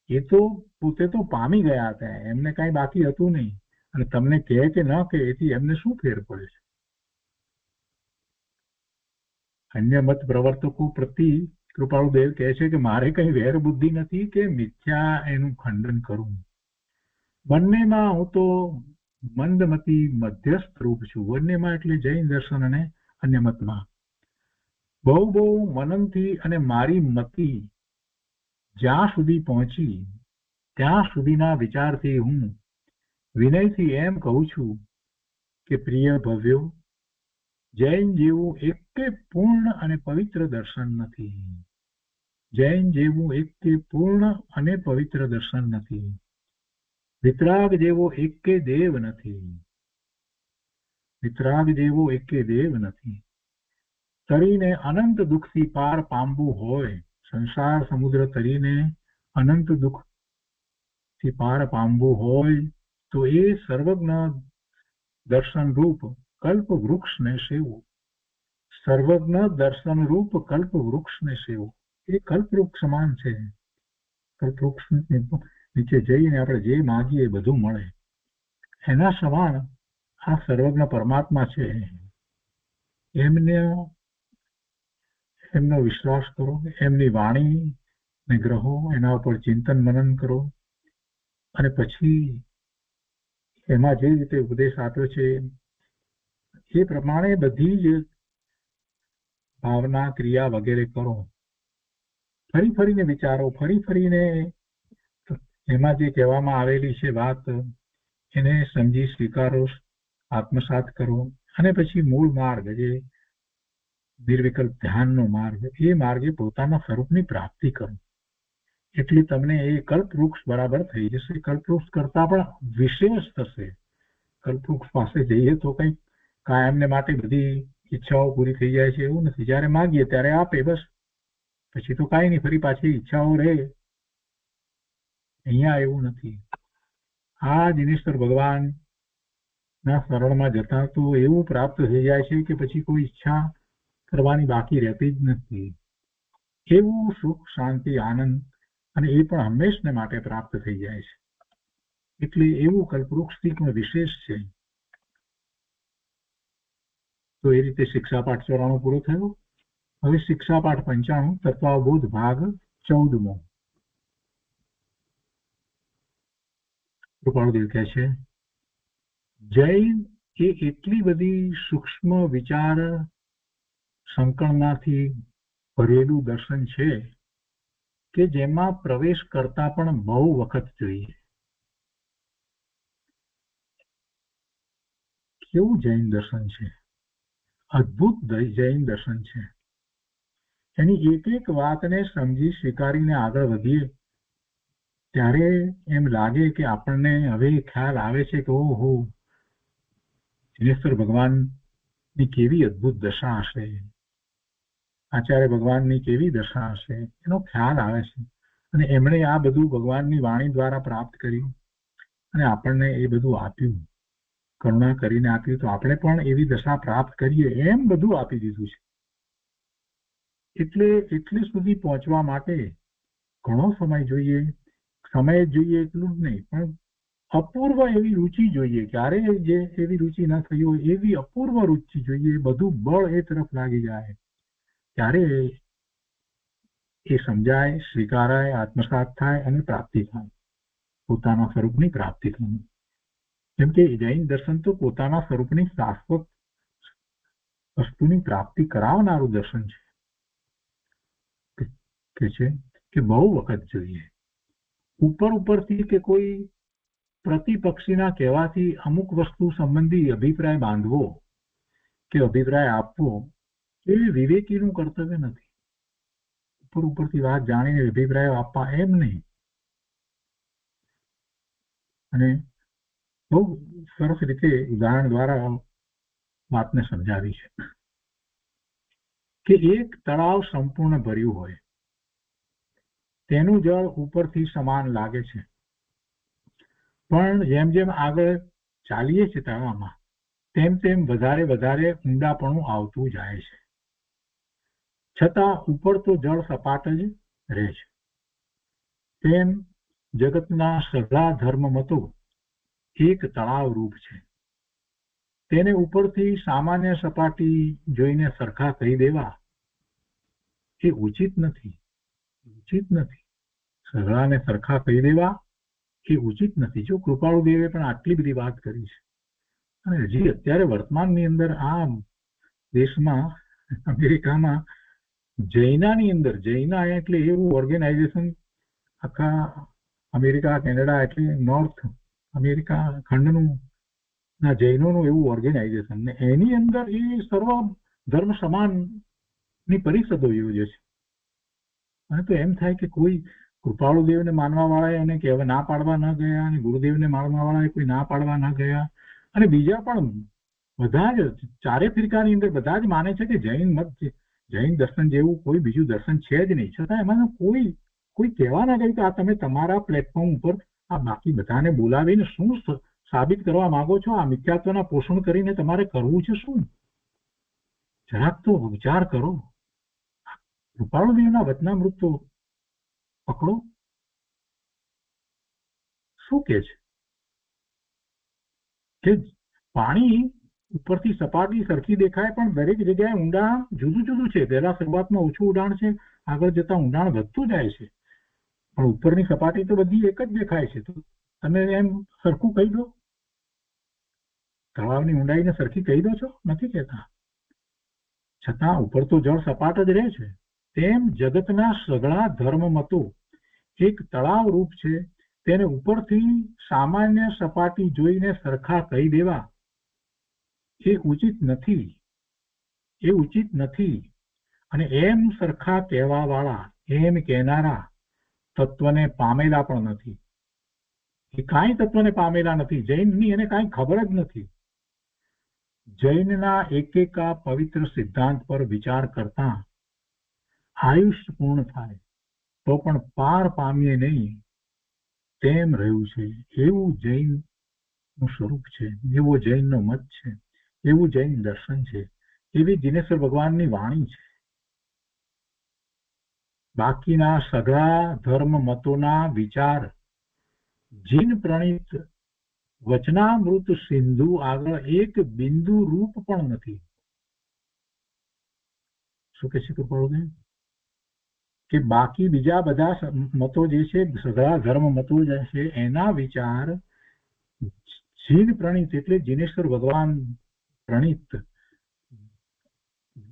એ તો પોતે તો પામી ગયા હતા, એમને કઈ બાકી હતું નહીં. અને તમને કહે કે ન કહે એથી એમને શું ફેર પડે છે? અન્ય મત પ્રવર્તકો પ્રતિ કૃપાળુદેવ કહે છે કે મારે કઈ વેર બુદ્ધિ નથી કે મિથ્યા એનું ખંડન કરું. બંનેમાં હું તો મંદમતી મધ્યસ્થ રૂપ છું. બંનેમાં એટલે જૈન દર્શન અને અન્ય મતમાં બહુ મનનથી અને મારી મતી જ્યાં સુધી પહોંચી ત્યાં સુધીના વિચારથી હું વિનયથી એમ કહું છું કે પ્રિય ભવ્યો, જૈન જેવું એકે પૂર્ણ અને પવિત્ર દર્શન નથી. જૈન જેવું એકે પૂર્ણ અને પવિત્ર દર્શન નથી. વિતરાગ જેવો એકે દેવ નથી. વિતરાગ જેવો એકે દેવ નથી. તરીને અનંત દુઃખથી પાર પામવું હોય, સંસાર સમુદ્ર તરીને અનંત દુઃખથી પાર પામવું હોય તો એ સર્વજ્ઞ દર્શન રૂપ કલ્પ વૃક્ષને સેવો. સર્વજ્ઞ દર્શન રૂપ કલ્પ વૃક્ષને સેવો. એ કલ્પવૃક્ષ સમાન છે. કલ્પવૃક્ષ નીચે જઈને આપણે જે માગીએ એ બધું મળે. એના સમાન આ સર્વજ્ઞ પરમાત્મા છે. એમનો વિશ્વાસ કરો, એમની વાણીને ગ્રહો, એના ઉપર ચિંતન મનન કરો અને પછી એમાં જે રીતે ઉપદેશ આપ્યો છે એ પ્રમાણે બધી જ ભાવના ક્રિયા વગેરે કરો. ફરીને વિચારો, ફરીને એમાં જે કહેવામાં આવેલી છે વાત એને સમજી સ્વીકારો, આત્મસાત કરો અને પછી મૂળ માર્ગ જે નિર્વિકલ્પ ધ્યાનનો માર્ગ, એ માર્ગે પોતાના સ્વરૂપની પ્રાપ્તિ કરો. એટલે તમને એ કલ્પવૃક્ષ બરાબર થઈ જશે. કલ્પવૃક્ષ કરતા પણ વિશેષ થશે. કલ્પવૃક્ષ પાસે જઈએ તો કંઈક કાયમને માટે બધી ઈચ્છાઓ પૂરી થઈ જાય છે એવું નથી. જયારે માગીએ ત્યારે આપે, બસ. પછી તો કાંઈ નહીં, ફરી પાછી ઈચ્છાઓ રહે. અહીંયા એવું નથી. આ દિનેશ્વર ભગવાનના શરણમાં જતા તો એવું પ્રાપ્ત થઈ જાય છે કે પછી કોઈ ઈચ્છા કરવાની બાકી રહેતી જ નથી. એવું સુખ, શાંતિ, આનંદ અને એ પણ હંમેશને માટે પ્રાપ્ત થઈ જાય છે. એટલે એવું કલ્પવૃક્ષથી પણ વિશેષ છે. તો એ રીતે શિક્ષાપાઠ 94 પૂરો થયો. હવે શિક્ષાપાઠ 95 તત્વાવબોધ ભાગ 14. કૃપાળુદેવ કહે છે, જૈન એ એટલી બધી સૂક્ષ્મ વિચાર સંકળનાથી ભરેલું દર્શન છે કે જેમાં પ્રવેશ કરતા પણ બહુ વખત જોઈએ. કેવું જૈન દર્શન છે! અદ્ભુત જૈન દર્શન છે. એની એક વાતને સમજી સ્વીકારીને આગળ વધીએ ત્યારે એમ લાગે કે આપણને હવે ખ્યાલ આવે છે કે ઓહો, દિનેશ્વર ભગવાનની કેવી અદ્ભુત દશા હશે, આચાર્ય ભગવાનની કેવી દશા હશે, એનો ખ્યાલ આવે છે. અને એમણે આ બધું ભગવાનની વાણી દ્વારા પ્રાપ્ત કર્યું અને આપણને એ બધું આપ્યું, કરુણા કરીને આપ્યું. તો આપણે પણ એવી દશા પ્રાપ્ત કરીએ એમ બધું આપી દીધું છે. એટલે સુધી પહોંચવા માટે ઘણો સમય જોઈએ. સમય જ જોઈએ એટલું જ નહીં, પણ અપૂર્વ એવી રુચિ જોઈએ. ક્યારે જે એવી રુચિ ન થઈ હોય એવી અપૂર્વ રુચિ જોઈએ. બધું બળ એ તરફ લાગી જાય ત્યારે એ સમજાય, સ્વીકારાય, આત્મસાત થાય અને પ્રાપ્તિ થાય, પોતાના સ્વરૂપની પ્રાપ્તિ થાય. કેમ કે જૈન દર્શન તો પોતાના સ્વરૂપની શાશ્વત વસ્તુની પ્રાપ્તિ કરાવનારું દર્શન છે કે બહુ વખત જોઈએ. ઉપરથી કે કોઈ પ્રતિપક્ષીના કહેવાથી અમુક વસ્તુ સંબંધી અભિપ્રાય બાંધવો કે અભિપ્રાય આપવો એ વિવેકીનું કર્તવ્ય નથી. ઉપરથી વાત જાણીને અભિપ્રાયો આપવા એમ નહીં. અને બહુ સરસ રીતે ઉદાહરણ દ્વારા વાતને સમજાવી છે કે એક તળાવ સંપૂર્ણ ભર્યું હોય, તેનું જળ ઉપરથી સમાન લાગે છે, પણ જેમ જેમ આગળ ચાલીએ છીએ તળાવમાં તેમ તેમ વધારે ઊંડાપણું આવતું જાય છે, છતાં ઉપર તો જળ સપાટ જ રહે છે. તેમ જગતના સઘળા ધર્મમતો એક તળાવ રૂપ છે. તેને ઉપરથી સામાન્ય સપાટી જોઈને સરખા કહી દેવા એ ઉચિત નથી. સઘળાને સરખા કહી દેવા એ ઉચિત નથી. જો કૃપાળુ દેવે પણ આટલી બધી વાત કરી છે, અને હજી અત્યારે વર્તમાનની અંદર આ દેશમાં અમેરિકામાં જૈનાની અંદર, જૈના એટલે એવું ઓર્ગેનાઇઝેશન, આખા અમેરિકા કેનેડા એટલે નોર્થ અમેરિકા ખંડનું ના જૈનોનું એવું ઓર્ગેનાઇઝેશન, ને એની અંદર એ સર્વ ધર્મ સમાનની પરિષદો યોજે છે. અને તો એમ થાય કે કોઈ કૃપાળુ દેવને માનવા વાળા એને કહેવા ના પાડવા ન ગયા, અને ગુરુદેવને માનવા વાળા કોઈ ના પાડવા ન ગયા, અને બીજા પણ બધા જ ચારે ફિરકાની અંદર બધા જ માને છે કે જૈન મત, જૈન દર્શન જેવું કોઈ બીજું દર્શન છે જ નહીં. છતાં એમાં કોઈ કહેવા ના ગયું કે આ તમે તમારા પ્લેટફોર્મ ઉપર આ બાકી બધાને બોલાવીને શું સાબિત કરવા માંગો છો? આ મિથ્યાત્વના પોષણ કરીને તમારે કરવું છે શું? જરાક તો વિચાર કરો. કૃપાળુ દેવના વચનામૃત તો પકડો. શું કે છે કે પાણી ઉપરથી સપાટી સરખી દેખાય, પણ દરેક જગ્યાએ ઊંડાણ જુદું જુદું છે. પહેલા શરૂઆતમાં ઓછું ઊંડાણ છે, આગળ જતા ઊંડાણ વધતું જાય છે, પણ ઉપરની સપાટી તો બધી એક જ દેખાય છે. તો તમે એમ સરખું કહી દો, તળાવની ઊંડાઈને સરખી કહી દો છો? નથી કહેતા. છતાં ઉપર તો જળ સપાટ જ રહે છે. તેમ જગતના સઘળા ધર્મમતો એક તળાવ રૂપ છે. તેને ઉપરથી સામાન્ય સપાટી જોઈને સરખા કહી દેવા એ ઉચિત નથી. અને એમ સરખા કહેવા વાળા, એમ કહેનારા તત્વને પામેલા પણ નથી. એ કાંઈ તત્વને પામેલા નથી. જૈનની એને કાંઈ ખબર જ નથી. જૈનના એકેકા પવિત્ર સિદ્ધાંત પર વિચાર કરતા આયુષ્ય પૂર્ણ થાય તો પણ પાર પામીએ નહીં તેમ રહ્યું છે. એવું જૈનનું સ્વરૂપ છે, એવો જૈનનો મત છે, એવું જૈન દર્શન છે, એવી દિનેશ્વર ભગવાનની વાણી છે. બાકીના સઘળા ધર્મ મતોના વિચાર જીન પ્રણીત વચનામૃત સિંધુ આગળ એક બિંદુ રૂપ પણ નથી. શું કે છે કૃપાળુદેવ? કે બાકી બીજા બધા મતો જે છે, સઘળા ધર્મ મતો જે છે, એના વિચાર જીન પ્રણીત એટલે જીનેશ્વર ભગવાન પ્રણીત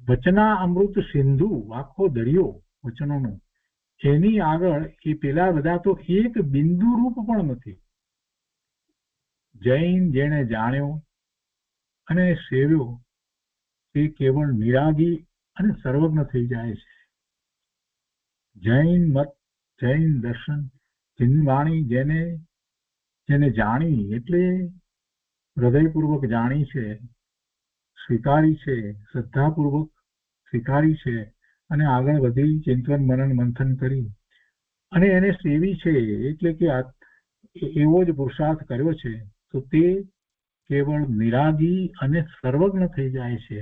વચના અમૃત સિંધુ, આખો દરિયો વચનોનો, એની આગળ એ પેલા બધા તો એક બિંદુ રૂપ પણ નથી. જૈન જેણે જાણ્યો અને સેવ્યો તે કેવળ નિરાગી અને સર્વજ્ઞ થઈ જાય છે. જૈન મત, જૈન દર્શન, જૈન વાણી જેને જાણી એટલે હૃદયપૂર્વક જાણી છે, સ્વીકારી છે, શ્રદ્ધાપૂર્વક સ્વીકારી છે, અને આગળ વધી ચિંતન મનન મંથન કરી અને એને સેવી છે, એટલે કે એવો જ પુરુષાર્થ કર્યો છે, તો તે કેવળ નિરાગી અને સર્વજ્ઞ થઈ જાય છે.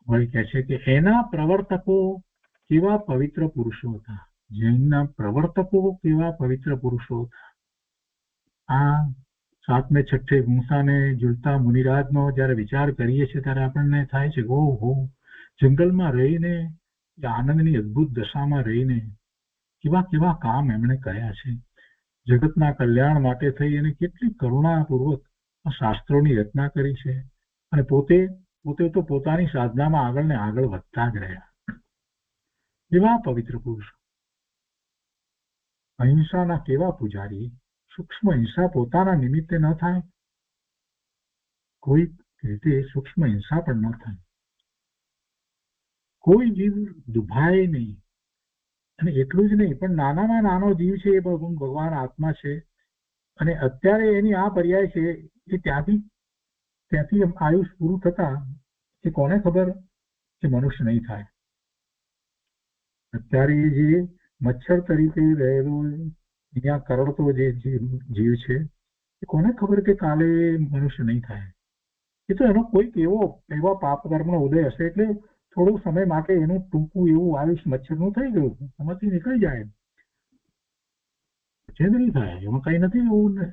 વળી કહે છે કે એના પ્રવર્તકો કેવા પવિત્ર પુરુષો હતા. જૈનના પ્રવર્તકો કેવા પવિત્ર પુરુષો હતા. આ સાતમે છઠ્ઠે ગુંસાને ઝૂલતા મુનિરાજનો જયારે વિચાર કરીએ છીએ ત્યારે આપણને થાય છે ઓહો, જંગલમાં રહીને, આનંદની અદભુત દશામાં રહીને કેવા કામ એમણે કર્યા છે. જગતના કલ્યાણ માટે થઈ અને કેટલી કરુણાપૂર્વક શાસ્ત્રોની રચના કરી છે, અને પોતે તો પોતાની સાધનામાં આગળ ને આગળ વધતા જ રહ્યા. એવા પવિત્ર પુરુષો. અહિંસાના કેવા પૂજારી? સૂક્ષ્મ હિંસા પોતાના નિમિત્તે ન થાય, કોઈ રીતે સૂક્ષ્મ હિંસા પણ ન થાય, કોઈ જીવ દુભાય નહીં. અને એટલું જ નહીં, પણ નાનામાં નાનો જીવ છે એ ભગવાન આત્મા છે, અને અત્યારે એની આ પર્યાય છે એ ત્યાંથી આયુષ પૂરું થતા એ કોને ખબર કે મનુષ્ય નહીં થાય. અત્યારે જે મચ્છર તરીકે રહેલો અહીંયા કરડતો જે જીવ છે એ કોને ખબર કે કાલે મનુષ્ય નહીં થાય. એ તો એનો કોઈક એવા પાપ કર્મનો ઉદય હશે, એટલે થોડો સમય માટે એનું ટૂંકું એવું આયુષ મચ્છરનું થઈ ગયું, એમાંથી નીકળી જાય, નહીં થાય. એમાં કઈ નથી એવું ને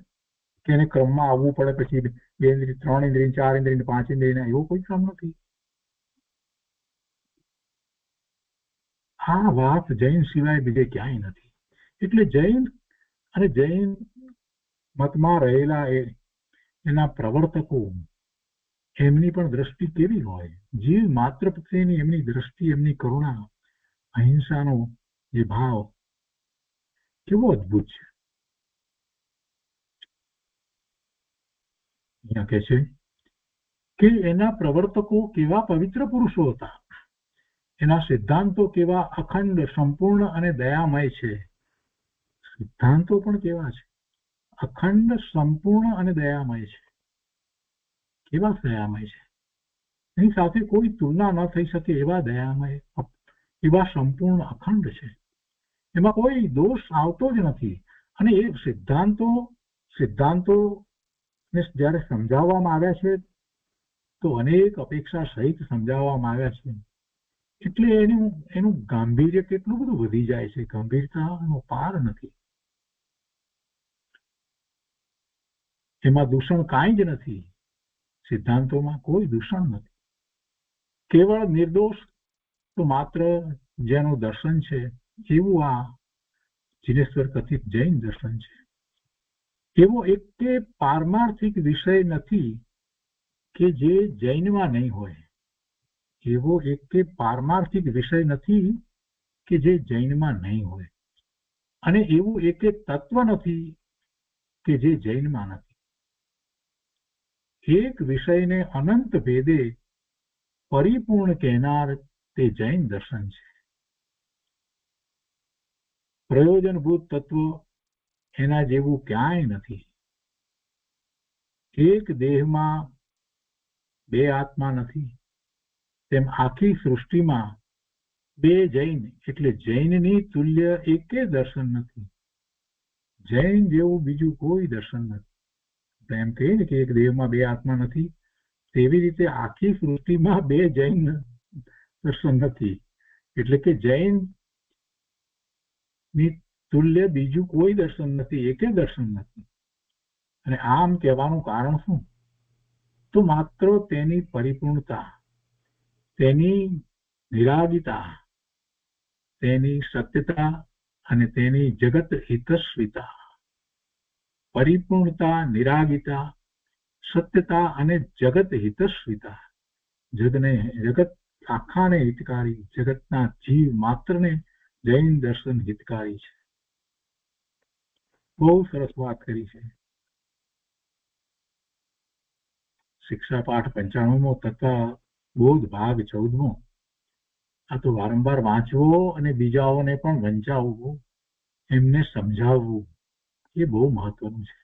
કે એને ક્રમમાં આવવું પડે, પછી 2 ઇન્દ્રિય 3 ઇન્દ્રિય 4 ઇન્દ્રિય 5 ઇન્દ્રિય એવો કોઈ ક્રમ નથી. આ વાત જૈન સિવાય બીજે ક્યાંય નથી. એટલે જૈન અને જૈન મતમાં રહેલા એના પ્રવર્તકો, એમની પણ દ્રષ્ટિ કેવી હોય? જીવ માત્ર પ્રત્યેની એમની દ્રષ્ટિ, એમની કરુણા, અહિંસાનો જે ભાવ કેવો અદભુત છે. અહીંયા કહે છે કે એના પ્રવર્તકો કેવા પવિત્ર પુરુષો હતા, એના સિદ્ધાંતો કેવા અખંડ, સંપૂર્ણ અને દયામય છે. સિદ્ધાંતો પણ કેવા છે? અખંડ, સંપૂર્ણ અને દયામય છે. કેવા દયામય છે? એની સાથે કોઈ તુલના ન થઈ શકે એવા દયામય, એવા સંપૂર્ણ, અખંડ છે. એમાં કોઈ દોષ આવતો જ નથી. અને એ સિદ્ધાંતો ને જ્યારે સમજાવવામાં આવ્યા છે તો અનેક અપેક્ષા સહિત સમજાવવામાં આવ્યા છે. એટલે એનું ગાંભીર્ય કેટલું બધું વધી જાય છે. ગંભીરતાનો પાર નથી. એમાં દૂષણ કાંઈ જ નથી. સિદ્ધાંતોમાં કોઈ દૂષણ નથી. કેવળ નિર્દોષ તો માત્ર જેનું દર્શન છે એવું આ જિનેશ્વર કથિત જૈન દર્શન છે. એવો એક પારમાર્થિક વિષય નથી કે જે જૈનમાં નહીં હોય. એવો એક પારમાર્થિક વિષય નથી કે જે જૈનમાં નહીં હોય. અને એવું એક તત્વ નથી કે જે જૈનમાં નથી. એક વિષયને અનંત ભેદે પરિપૂર્ણ કહેનાર તે જૈન દર્શન છે. પ્રયોજનભૂત તત્વ એના જેવું ક્યાંય નથી. એક દેહમાં 2 આત્મા નથી, તેમ આખી સૃષ્ટિમાં 2 જૈન એટલે જૈનની તુલ્ય એકે દર્શન નથી. જૈન જેવું બીજું કોઈ દર્શન નથી. એમ કહીએ ને કે એક દેહમાં 2 આત્મા નથી, તેવી રીતે આખી સૃષ્ટિમાં 2 જૈન દર્શન નથી. એટલે કે જૈન ની તુલ્ય બીજું કોઈ દર્શન નથી, એકે દર્શન નથી. અને આમ કહેવાનું કારણ શું? તો માત્ર તેની પરિપૂર્ણતા, તેની નિરાગિતા, તેની સત્યતા અને તેની જગત હિતસ્વીતા. પરિપૂર્ણતા, નિરાગિતા, સત્યતા અને જગત હિતસ્વીતા. જગત આખાને હિતકારી, જગતના જીવ માત્રને જૈન દર્શન હિતકારી છે. બહુ સરસ વાત કરી છે. શિક્ષા પાઠ 95 તથા બોધ ભાગ 14. આ તો વારંવાર વાંચવો અને બીજાઓને પણ વંચાવવું, એમને સમજાવવું, એ બહુ મહત્વનું છે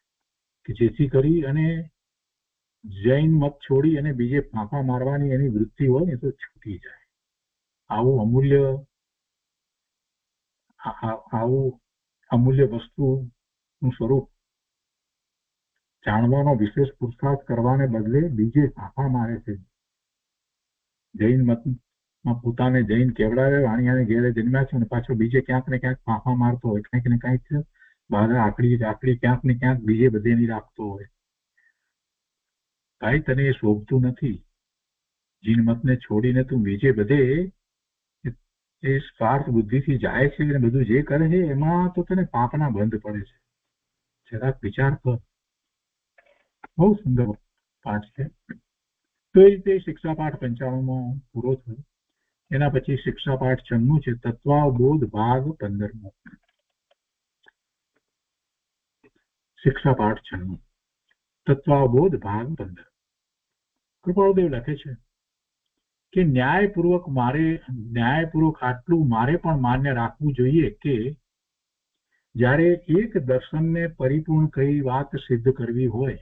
કે જેથી કરી અને જૈન મત છોડી અને બીજે ફાંફા મારવાની એની વૃત્તિ હોય ને તો છૂટી જાય. આવું અમૂલ્ય વસ્તુનું સ્વરૂપ જાણવાનો વિશેષ પુરુષાર્થ કરવાને બદલે બીજે ફાંફા મારે છે. જૈન મતમાં પોતાને જૈન કેવડાવે, વાણિયાને ઘેરે જન્મ્યા છે, અને પાછો બીજે ક્યાંક ને ક્યાંક ફાંફા મારતો હોય, કંઈક ને કંઈક બાધા આકડી ક્યાંક ને ક્યાંક બીજે બધેની રાખતો હોય. ભાઈ, તને એ શોભતું નથી. જીન મતને છોડીને તું બીજે બધે એ સ્વાર્થ બુદ્ધિથી જાય છે અને બધું જે કરે છે એમાં તો તને પાપના બંધ પડે છે. જરાક વિચાર કર. બહુ સુંદર પાઠ છે. તો એ રીતે શિક્ષા પાઠ 95 પૂરો થયો. એના પછી શિક્ષા પાઠ 96 છે, તત્વાવબોધ ભાગ 15. શિક્ષા પાઠ 96 તત્વાવબોધ ભાગ 15 કૃપાળુદેવ લખે છે કે ન્યાયપૂર્વક આટલું મારે પણ માન્ય રાખવું જોઈએ કે જ્યારે એક દર્શનને પરિપૂર્ણ કઈ વાત સિદ્ધ કરવી હોય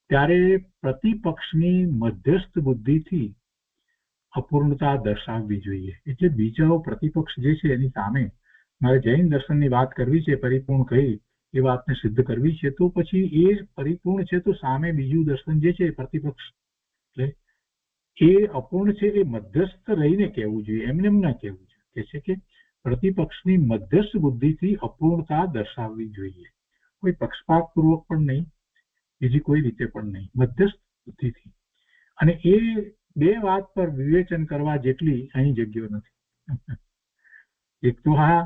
ત્યારે પ્રતિપક્ષની મધ્યસ્થ બુદ્ધિથી અપૂર્ણતા દર્શાવવી જોઈએ. એટલે બીજો પ્રતિપક્ષ જે છે એની સામે મારે જૈન દર્શનની વાત કરવી છે, પરિપૂર્ણ કઈ એ વાતને સિદ્ધ કરવી છે, તો પછી એ પરિપૂર્ણ છે તો સામે બીજું દર્શન જે છે પ્રતિપક્ષ એટલે એ અપૂર્ણ છે એ મધ્યસ્થ રહીને કહેવું જોઈએ, એમને એમ ના કહેવું જોઈએ. કે છે કે પ્રતિપક્ષની મધ્યસ્થ બુદ્ધિથી અપૂર્ણતા દર્શાવવી જોઈએ, કોઈ પક્ષપાત પૂર્વક પણ નહીં, બીજી કોઈ રીતે પણ નહીં, મધ્યસ્થ બુદ્ધિથી. અને એ બે વાત પર વિવેચન કરવા જેટલી અહીં જગ્યા નથી. એક તો હા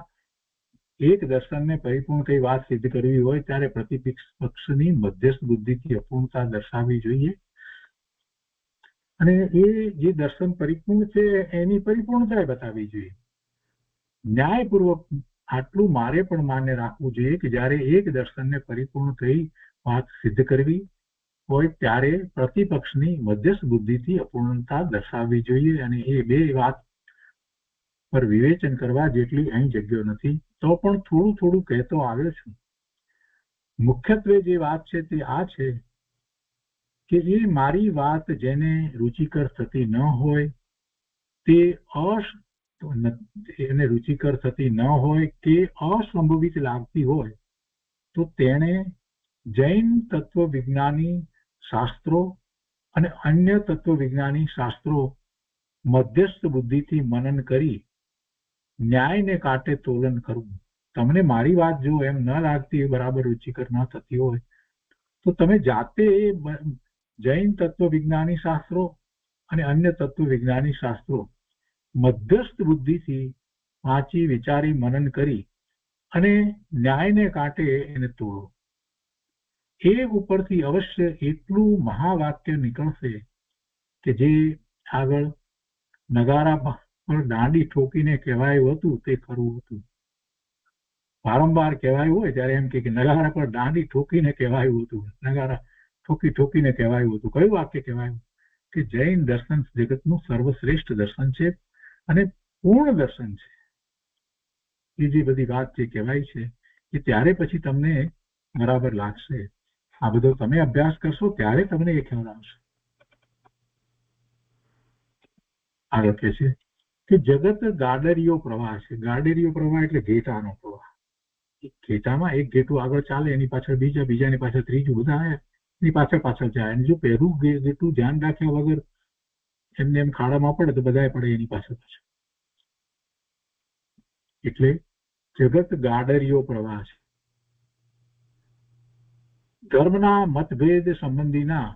એક દર્શનને પરિપૂર્ણ કઈ વાત સિદ્ધ કરવી હોય ત્યારે પ્રતિપક્ષની મધ્યસ્થ બુદ્ધિથી અપૂર્ણતા દર્શાવવી જોઈએ, અને એ જે દર્શન પરિપૂર્ણ છે એની પરિપૂર્ણતા બતાવવી જોઈએ. ન્યાયપૂર્વક આટલું મારે પણ માન્ય રાખવું જોઈએ કે જ્યારે એક દર્શનને પરિપૂર્ણ કઈ વાત સિદ્ધ કરવી હોય ત્યારે પ્રતિપક્ષની મધ્યસ્થ બુદ્ધિથી અપૂર્ણતા દર્શાવવી જોઈએ, અને એ બે વાત પર વિવેચન કરવા જેટલી અહીં જગ્યા નથી. તો પણ થોડું થોડું કહેતો આવ્યો છું. મુખ્યત્વે જે વાત છે તે આ છે કે એ મારી વાત જેને રુચિકર થતી ન હોય તે એને રુચિકર થતી ન હોય કે અસંભવિત લાગતી હોય તો તેણે જૈન તત્વવિજ્ઞાની શાસ્ત્રો અને અન્ય તત્વવિજ્ઞાની શાસ્ત્રો મધ્યસ્થ બુદ્ધિથી મનન કરી ન્યાયને કાંટે તોલન કરવું. તમને મારી વાત જો એમ ન લાગતી એ બરાબર રુચિકર ન થતી હોય તો તમે જાતે જૈન તત્વવિજ્ઞાની શાસ્ત્રો અને અન્ય તત્વવિજ્ઞાની શાસ્ત્રો મધ્યસ્થ બુદ્ધિથી વાંચી વિચારી મનન કરી અને ન્યાયને કાંટે એને તોડો. એ ઉપરથી અવશ્ય એટલું મહાવાક્ય નીકળશે કે જે આગળ નગારા પર દાંડી ઠોકીને કહેવાયું હતું તે ખરું હતું. વારંવાર કહેવાયું હોય ત્યારે એમ કે નગારા પર દાંડી ઠોકીને કહેવાયું હતું, નગારા ઠોકીને કહેવાયું હતું. કયું વાક્ય કહેવાયું? કે જૈન દર્શન જગતનું સર્વશ્રેષ્ઠ દર્શન છે અને પૂર્ણ દર્શન છે. એ જે બધી વાત જે કહેવાય છે એ ત્યારે પછી તમને બરાબર લાગશે. આ બધો તમે અભ્યાસ કરશો ત્યારે તમને એ ખ્યાલ આવશે. આગળ કહે છે કે જગત ગાડરિયો પ્રવાહ છે. ગાડરિયો પ્રવાહ એટલે ઘેટાનો પ્રવાહ. ઘેટામાં એક ઘેટું આગળ ચાલે, એની પાછળ બીજા, બીજાની પાછળ ત્રીજું, બધા એની પાછળ જાય. અને જો પહેલું ઘેટું ધ્યાન રાખ્યા વગર એમને એમ ખાડામાં પડે તો બધા પડે એની પાછળ. એટલે જગત ગાડરિયો પ્રવાહ છે. ધર્મના મતભેદ સંબંધીના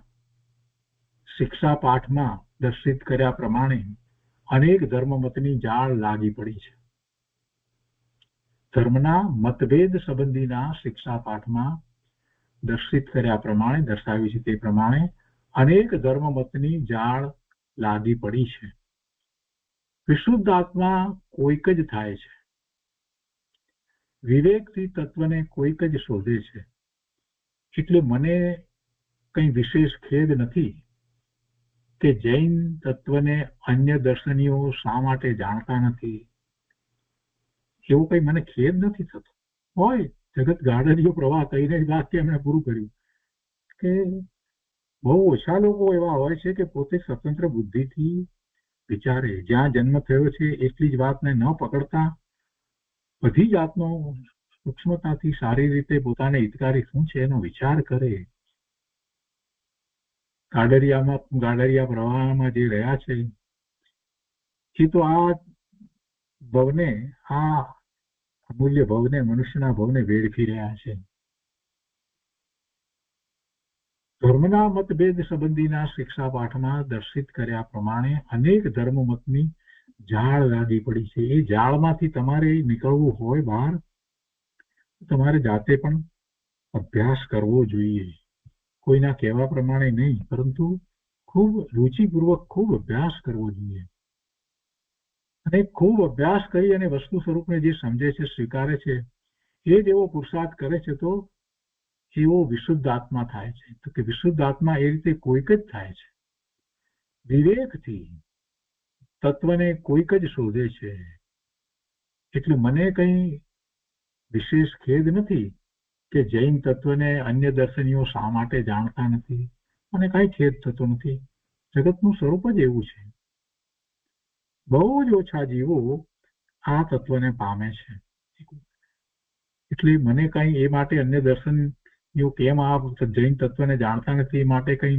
શિક્ષા પાઠમાં દર્શિત કર્યા પ્રમાણે અનેક ધર્મમતની જાળ લાગી પડી છે. ધર્મના મતભેદ સંબંધીના શિક્ષા પાઠમાં દર્શિત કર્યા પ્રમાણે દર્શાવ્યું છે તે પ્રમાણે અનેક ધર્મમતની જાળ લાગી પડી છે. વિશુદ્ધ આત્મા કોઈક જ થાય છે. વિવેકથી તત્વને કોઈક જ શોધે છે. એટલે મને કંઈ વિશેષ ખેદ નથી કે જૈન તત્વને અન્ય દર્શનીઓ શા માટે જાણતા નથી. એવું કંઈ મને ખેદ નથી થતો. હોય જગત ગાડરિયો પ્રવાહ કહીને વાક્ય એમણે પૂરું કર્યું કે બહુ ઓછા લોકો એવા હોય છે કે પોતે સ્વતંત્ર બુદ્ધિથી વિચારે. જ્યાં જન્મ થયો છે એટલી જ વાતને ન પકડતા બધી જાતનો સૂક્ષ્મતાથી સારી રીતે પોતાને હિતકારી શું છે એનો વિચાર કરે. ગાડરિયા પ્રવાહમાં જે રહ્યા છે એ તો આ ભવને, આ અમૂલ્ય ભવને, મનુષ્યના ભવને વેડફી રહ્યા છે. ધર્મના મતભેદ સંબંધીના શિક્ષા પાઠમાં દર્શિત કર્યા પ્રમાણે અનેક ધર્મમતની જાળ લાગી પડી છે. એ જાળમાંથી તમારે નીકળવું હોય બહાર, તમારે જાતે પણ અભ્યાસ કરવો જોઈએ. કોઈના કહેવા પ્રમાણે નહીં, પરંતુ ખૂબ રુચિપૂર્વક ખૂબ અભ્યાસ કરવો જોઈએ. અને ખૂબ અભ્યાસ કરી અને વસ્તુ સ્વરૂપને જે સમજે છે, સ્વીકારે છે, એ જ એવો પુરુષાર્થ કરે છે તો એવો વિશુદ્ધ આત્મા થાય છે. તો કે વિશુદ્ધ આત્મા એ રીતે કોઈક જ થાય છે. વિવેકથી તત્વને કોઈક જ શોધે છે. એટલે મને કંઈ વિશેષ ખેદ નથી કે જૈન તત્વને અન્ય દર્શનીઓ શા માટે જાણતા નથી. મને કાંઈ ખેદ થતો નથી. જગતનું સ્વરૂપ જ એવું છે. બહુ જ ઓછા જીવો આ તત્વને પામે છે. એટલે મને કઈ એ માટે અન્ય દર્શનીઓ કેમ આ જૈન તત્વને જાણતા નથી એ માટે કઈ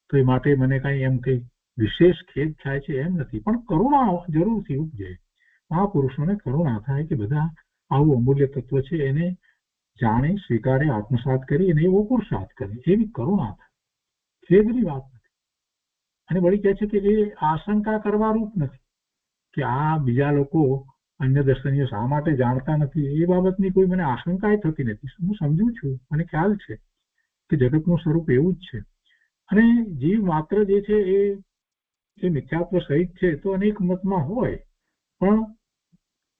તો એ માટે મને કઈ એમ કઈ વિશેષ ખેદ થાય છે એમ નથી. પણ કરુણા જરૂરથી ઉપજે. મહાપુરુષોને કરુણા થાય કે બધા આવું અમૂલ્ય તત્વ છે એને જાણી સ્વીકારે, આત્મસાત કરી અને એવો પુરુષાર્થ કરે, એવી કરુણા થાય. ખેદની વાત નથી. અને વળી કહે છે કે એ આશંકા કરવા રૂપ નથી કે આ બીજા લોકો અન્ય દર્શનીઓ શા માટે જાણતા નથી. એ બાબતની કોઈ મને આશંકા થતી નથી. હું સમજુ છું, મને ખ્યાલ છે કે જગતનું સ્વરૂપ એવું જ છે. અને જીવ માત્ર જે છે એ મિથ્યાત્વ સહિત છે તો અનેક મતમાં હોય,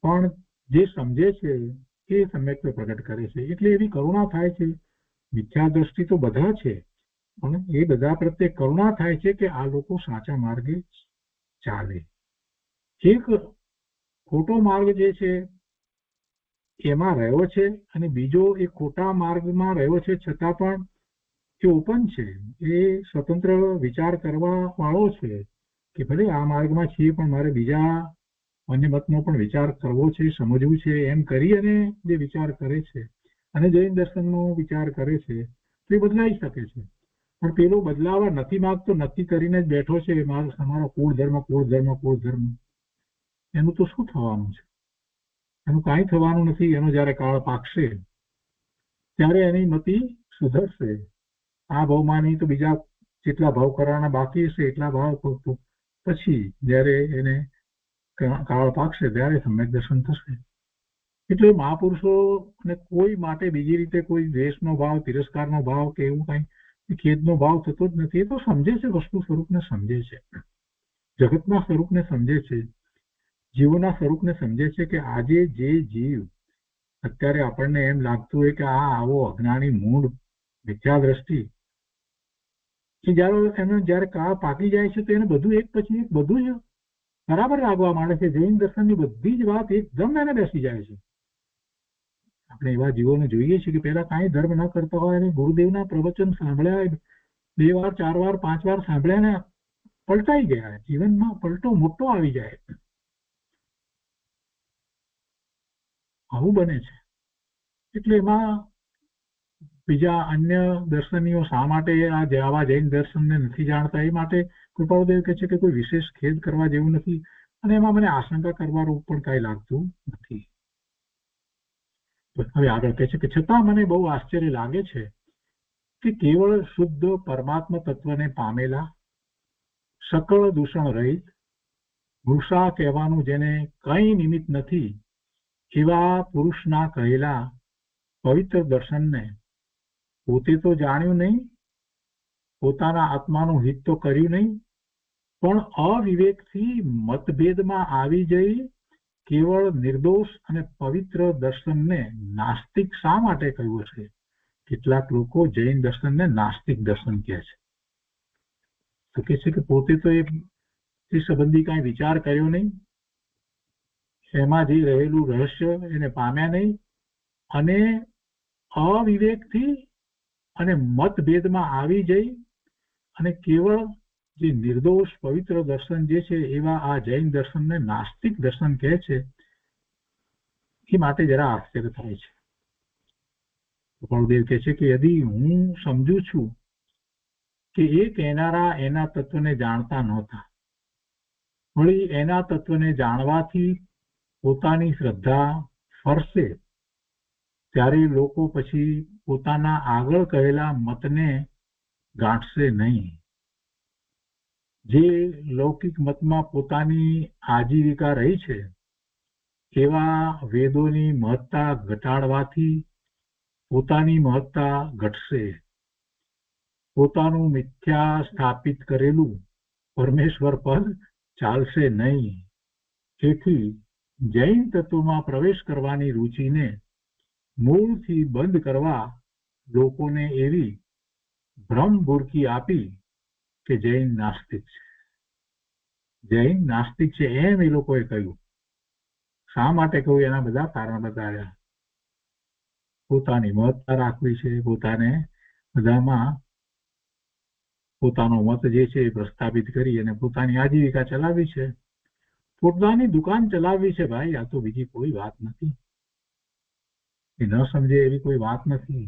પણ જે સમજે છે એ સમ્યક્ત પ્રગટ કરે છે. એટલે એવી કરુણા થાય છે. મિથ્યા દ્રષ્ટિ તો બધા છે, પણ એ બધા પ્રત્યે કરુણા થાય છે કે આ લોકો સાચા માર્ગે ચાલે. એક ખોટો માર્ગ જે છે એમાં રહ્યો છે અને બીજો એ ખોટા માર્ગમાં રહ્યો છે છતાં પણ એ ઓપન છે, એ સ્વતંત્ર વિચાર કરવા વાળો છે કે ભલે આ માર્ગમાં છીએ પણ મારે બીજા અન્ય મતનો પણ વિચાર કરવો છે, સમજવું છે. એમ કરી અને જે વિચાર કરે છે અને જૈન દર્શનનો વિચાર કરે છે તો એ બદલાઈ શકે છે. પણ પેલો બદલાવા નથી માંગતો, નક્કી કરીને જ બેઠો છે તમારો કુળ ધર્મ, એનું તો શું થવાનું છે? એનું કાંઈ થવાનું નથી. એનો જયારે કાળ પાકશે ત્યારે એની મતિ સુધરશે. આ ભાવમાંની તો બીજા જેટલા ભાવ કરવાના બાકી હશે એટલા ભાવ પછી જયારે એને કાળ પાકશે ત્યારે સમ્યક દર્શન થશે. એટલે મહાપુરુષોને કોઈ માટે બીજી રીતે કોઈ દ્વેષનો ભાવ, તિરસ્કારનો ભાવ કે એવું કઈ ખેદનો ભાવ થતો જ નથી. એ તો સમજે છે, વસ્તુ સ્વરૂપને સમજે છે, જગતના સ્વરૂપને સમજે છે, જીવોના સ્વરૂપને સમજે છે કે આજે જે જીવ અત્યારે આપણને એમ લાગતું હોય કે આ આવો અજ્ઞાની મૂળ મિથ્યા દ્રષ્ટિ, કે જયારે કાળ પાકી જાય છે તો એને બધું એક પછી એક બધું જ બરાબર લાગવા માંડે છે. જૈન દર્શનની બધી જ વાત એકદમ એને બેસી જાય છે. આપણે એવા જીવોને જોઈએ છીએ કે પેલા કાંઈ ધર્મ ન કરતા હોય અને ગુરુદેવના પ્રવચન સાંભળ્યા 2 વાર 4 વાર 5 વાર સાંભળ્યા ને પલટાઈ ગયા. જીવનમાં પલટો મોટો આવી જાય. આવું બને છે. એટલે એમાં બીજા અન્ય દર્શનીઓ શા માટે આવા જૈન દર્શનને નથી જાણતા એ માટે કૃપાળુદેવ કહે છે કે કોઈ વિશેષ ખેદ કરવા જેવું નથી અને એમાં મને આશંકા કરવાનું પણ કાંઈ લાગતું નથી. હવે આગળ કહે છે કે છતાં મને બહુ આશ્ચર્ય લાગે છે કે કેવળ શુદ્ધ પરમાત્મા તત્વને પામેલા, સકળ દૂષણ રહિત, વૃષા કહેવાનું જેને કંઈ નિમિત્ત નથી એવા પુરુષના કહેલા પવિત્ર દર્શનને પોતે તો જાણ્યું નહીં, પોતાના આત્માનું હિત તો કર્યું નહીં, પણ અવિવેકથી મતભેદમાં આવી જઈ કેવળ નિર્દોષ અને પવિત્ર દર્શનને નાસ્તિક શા માટે કહ્યું છે? કેટલાક લોકો જૈન દર્શનને નાસ્તિક દર્શન કહે છે. તો કહે છે કે પોતે તો એ સંબંધી કાંઈ વિચાર કર્યો નહીં, એમાં જે રહેલું રહસ્ય એને પામ્યા નહીં અને અવિવેકથી અને મતભેદમાં આવી જઈ અને કેવળ જે નિર્દોષ પવિત્ર દર્શન જે છે એવા આ જૈન દર્શનને નાસ્તિક દર્શન કહે છે. એ માટે જરા આશ્ચર્ય થાય છે. કૃપાળુદેવ કહે છે કે યદિ હું સમજુ છું કે એ કહેનારા એના તત્વને જાણતા નહોતા, વળી એના તત્વને જાણવાથી પોતાની શ્રદ્ધા ફરશે, ત્યારે લોકો પછી પોતાના આગળ કહેલા મતને ગાંઠશે નહીં. જે લૌકિક મતમાં પોતાની આજીવિકા રહી છે એવા વેદોની મહત્તા ઘટાડવાથી પોતાની મહત્તા ઘટશે. પોતાનું મિથ્યા સ્થાપિત કરેલું પરમેશ્વર પદ ચાલશે નહીં. તેથી જૈન તત્વમાં પ્રવેશ કરવાની રુચિને મૂળથી બંધ કરવા લોકોને એવી ભ્રમ ભૂરકી આપી કે જૈન નાસ્તિક છે. જૈન નાસ્તિક છે એમ એ લોકોએ કહ્યું. શા માટે કહ્યું એના બધા કારણ બતાવ્યા. પોતાની મહત્તા રાખવી છે, પોતાને બધામાં પોતાનો મત જે છે એ પ્રસ્થાપિત કરી અને પોતાની આજીવિકા ચલાવવી છે, પોતાની દુકાન ચલાવવી છે. ભાઈ આ તો બીજી કોઈ વાત નથી. એ ન સમજે એવી કોઈ વાત નથી.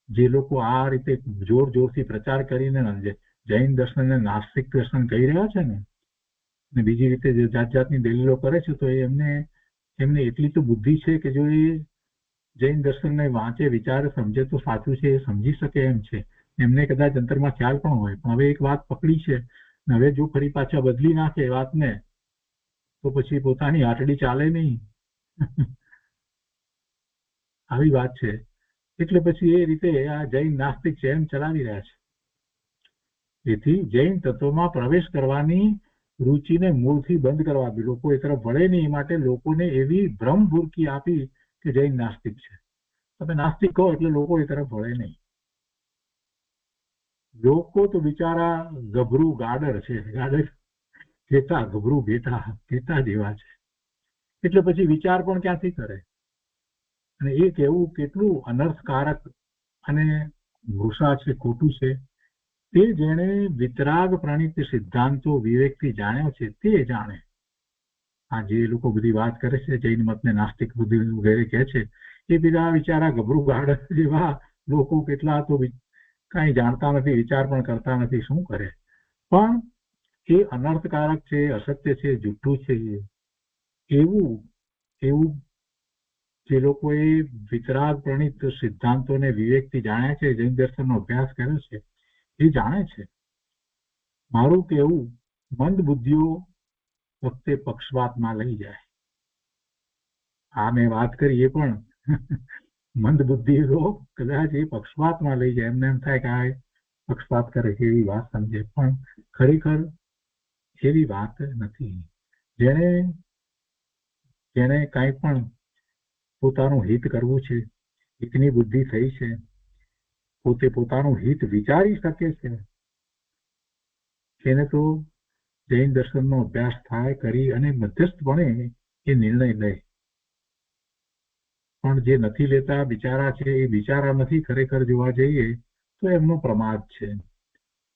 જે લોકો આ રીતે જોર જોરથી પ્રચાર કરીને જૈન દર્શનને નાસ્તિક દર્શન કહી રહ્યા છે ને બીજી રીતે જે જાત જાતની દલીલો કરે છે, તો એમને એટલી તો બુદ્ધિ છે કે જો એ જૈન દર્શનને વાંચે, વિચારે, સમજે તો સાચું છે એ સમજી શકે એમ છે. એમને કદાચ અંતરમાં ખ્યાલ પણ હોય, પણ હવે એક વાત પકડી છે, હવે જો ફરી પાછા બદલી નાખે એ વાતને તો પછી પોતાની આટડી ચાલે નહીં. આવી વાત છે. એટલે પછી એ રીતે આ જૈન નાસ્તિક છે એમ ચલાવી રહ્યા છે. તેથી જૈન તત્વમાં પ્રવેશ કરવાની રુચિને મૂળથી બંધ કરવા, લોકો એ તરફ વળે નહીં એ માટે લોકોને એવી ભ્રમ ભૂરકી આપી કે જૈન નાસ્તિક છે. તમે નાસ્તિક કહો એટલે લોકો એ તરફ વળે નહીં. લોકો તો બિચારા ગભરું ગાડર છે, ગાડર ઘેટા, ગભરું ઘેટા જેવા છે. એટલે પછી વિચાર પણ ક્યાંથી કરે. અને એ કહેવું કેટલું અનર્થકારક અને મૃષા છે, ખોટું છે. તે જેણે વિતરાગ પ્રણીત સિદ્ધાંતો વિવેકથી જાણ્યા છે તે જાણે. આ જે લોકો બધી વાત કરે છે, જૈન મતને નાસ્તિક બુદ્ધિ વગેરે કહે છે, એ બધા વિચારા ગભરું ગાડર જેવા લોકો કેટલા તો કાંઈ જાણતા નથી, વિચાર પણ કરતા નથી, શું કરે. પણ એ અનર્થકારક છે, અસત્ય છે, જુઠ્ઠું છે. એવું જે લોકોએ વિતરાગ પ્રણીત સિદ્ધાંતોને વિવેકથી જાણ્યા છે, જૈન દર્શનનો અભ્યાસ કર્યો છે, એ જાણે છે. મારું કહેવું મંદ બુદ્ધિઓ વખતે પક્ષપાતમાં લઈ જાય. આ મેં વાત કરી એ પણ મંદ બુદ્ધિઓ કદાચ એ પક્ષપાતમાં લઈ જાય. એમને એમ થાય કે આ પક્ષપાત કરે છે એવી વાત સમજે, પણ ખરેખર એવી વાત નથી. જેને કાંઈ પણ પોતાનું હિત કરવું છે, હિતની બુદ્ધિ થઈ છે, પોતે પોતાનું હિત વિચારી શકે છે, એને તો જૈન દર્શનનો અભ્યાસ થાય, કરી અને મધ્યસ્થપણે એ નિર્ણય લે. પણ જે નથી લેતા બિચારા છે, એ બિચારા નથી. ખરેખર જોવા જઈએ તો એમનો પ્રમાદ છે.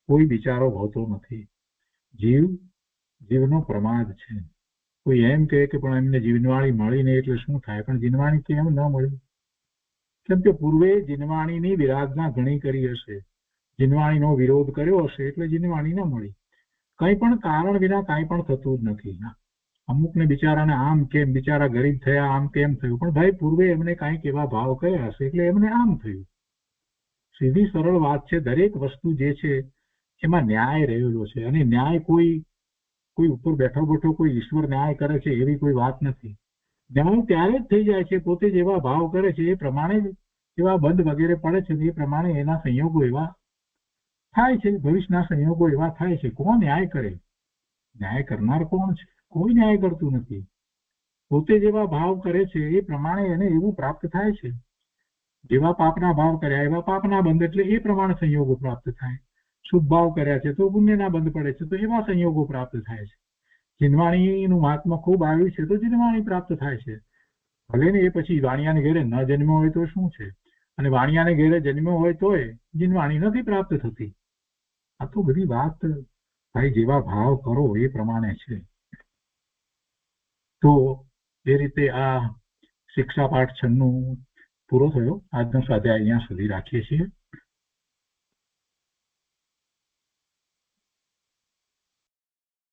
કોઈ બિચારો હોતો નથી. જીવનો પ્રમાદ છે. કોઈ એમ કહે કે પણ એમને જીવનવાણી મળી નહીં એટલે શું થાય, પણ જીવનવાણી કેમ ન મળી? કેમ કે પૂર્વે જીવનવાણીની વિરાધના ઘણી કરી હશે, જીવનવાણીનો વિરોધ કર્યો હશે એટલે જીવનવાણી ન મળી. કંઈ પણ કારણ વિના કાંઈ પણ થતું જ નથી. અમુકને બિચારાને આમ કેમ, બિચારા ગરીબ થયા, આમ કેમ થયું, પણ ભાઈ પૂર્વે એમને કાંઈક એવા ભાવ કર્યા હશે એટલે એમને આમ થયું. સીધી સરળ વાત છે. દરેક વસ્તુ જે છે એમાં ન્યાય રહેલો છે, અને ન્યાય કોઈ ઉપર બેઠો કોઈ ઈશ્વર ન્યાય કરે છે એવી કોઈ વાત નથી. ન્યાય ત્યારે જ થઈ જાય છે પોતે જેવા ભાવ કરે છે એ પ્રમાણે એવા બંધ વગેરે પડે છે, એ પ્રમાણે એના સંયોગો એવા થાય છે, ભવિષ્યના સંયોગો એવા થાય છે. કોણ ન્યાય કરે? ન્યાય કરનાર કોણ છે? કોઈ ન્યાય કરતું નથી. પોતે જેવા ભાવ કરે છે એ પ્રમાણે એને એવું પ્રાપ્ત થાય છે. જેવા પાપના ભાવ કર્યા એવા પાપના બંધ, એટલે એ પ્રમાણે સંયોગો પ્રાપ્ત થાય. શુભ ભાવ કર્યા છે તો પુણ્યના બંધ પડે છે, તો એવા સંયોગો પ્રાપ્ત થાય છે. જીનવાણીનું મહાત્મા ખૂબ આવ્યું છે તો જીનવાણી પ્રાપ્ત થાય છે. ભલે ને એ પછી વાણિયાને ઘેરે ન જન્મ્યો હોય તો શું છે, અને વાણિયાને ઘેરે જન્મ્યો હોય તોય જીનવાણી નથી પ્રાપ્ત થતી. આ તો બધી વાત ભાઈ જેવા ભાવ કરો એ પ્રમાણે છે. તો એ રીતે આ શિક્ષા પાઠ 96 પૂરો થયો. આજનો સ્વાધ્યાય અહીંયા સુધી રાખીએ છીએ.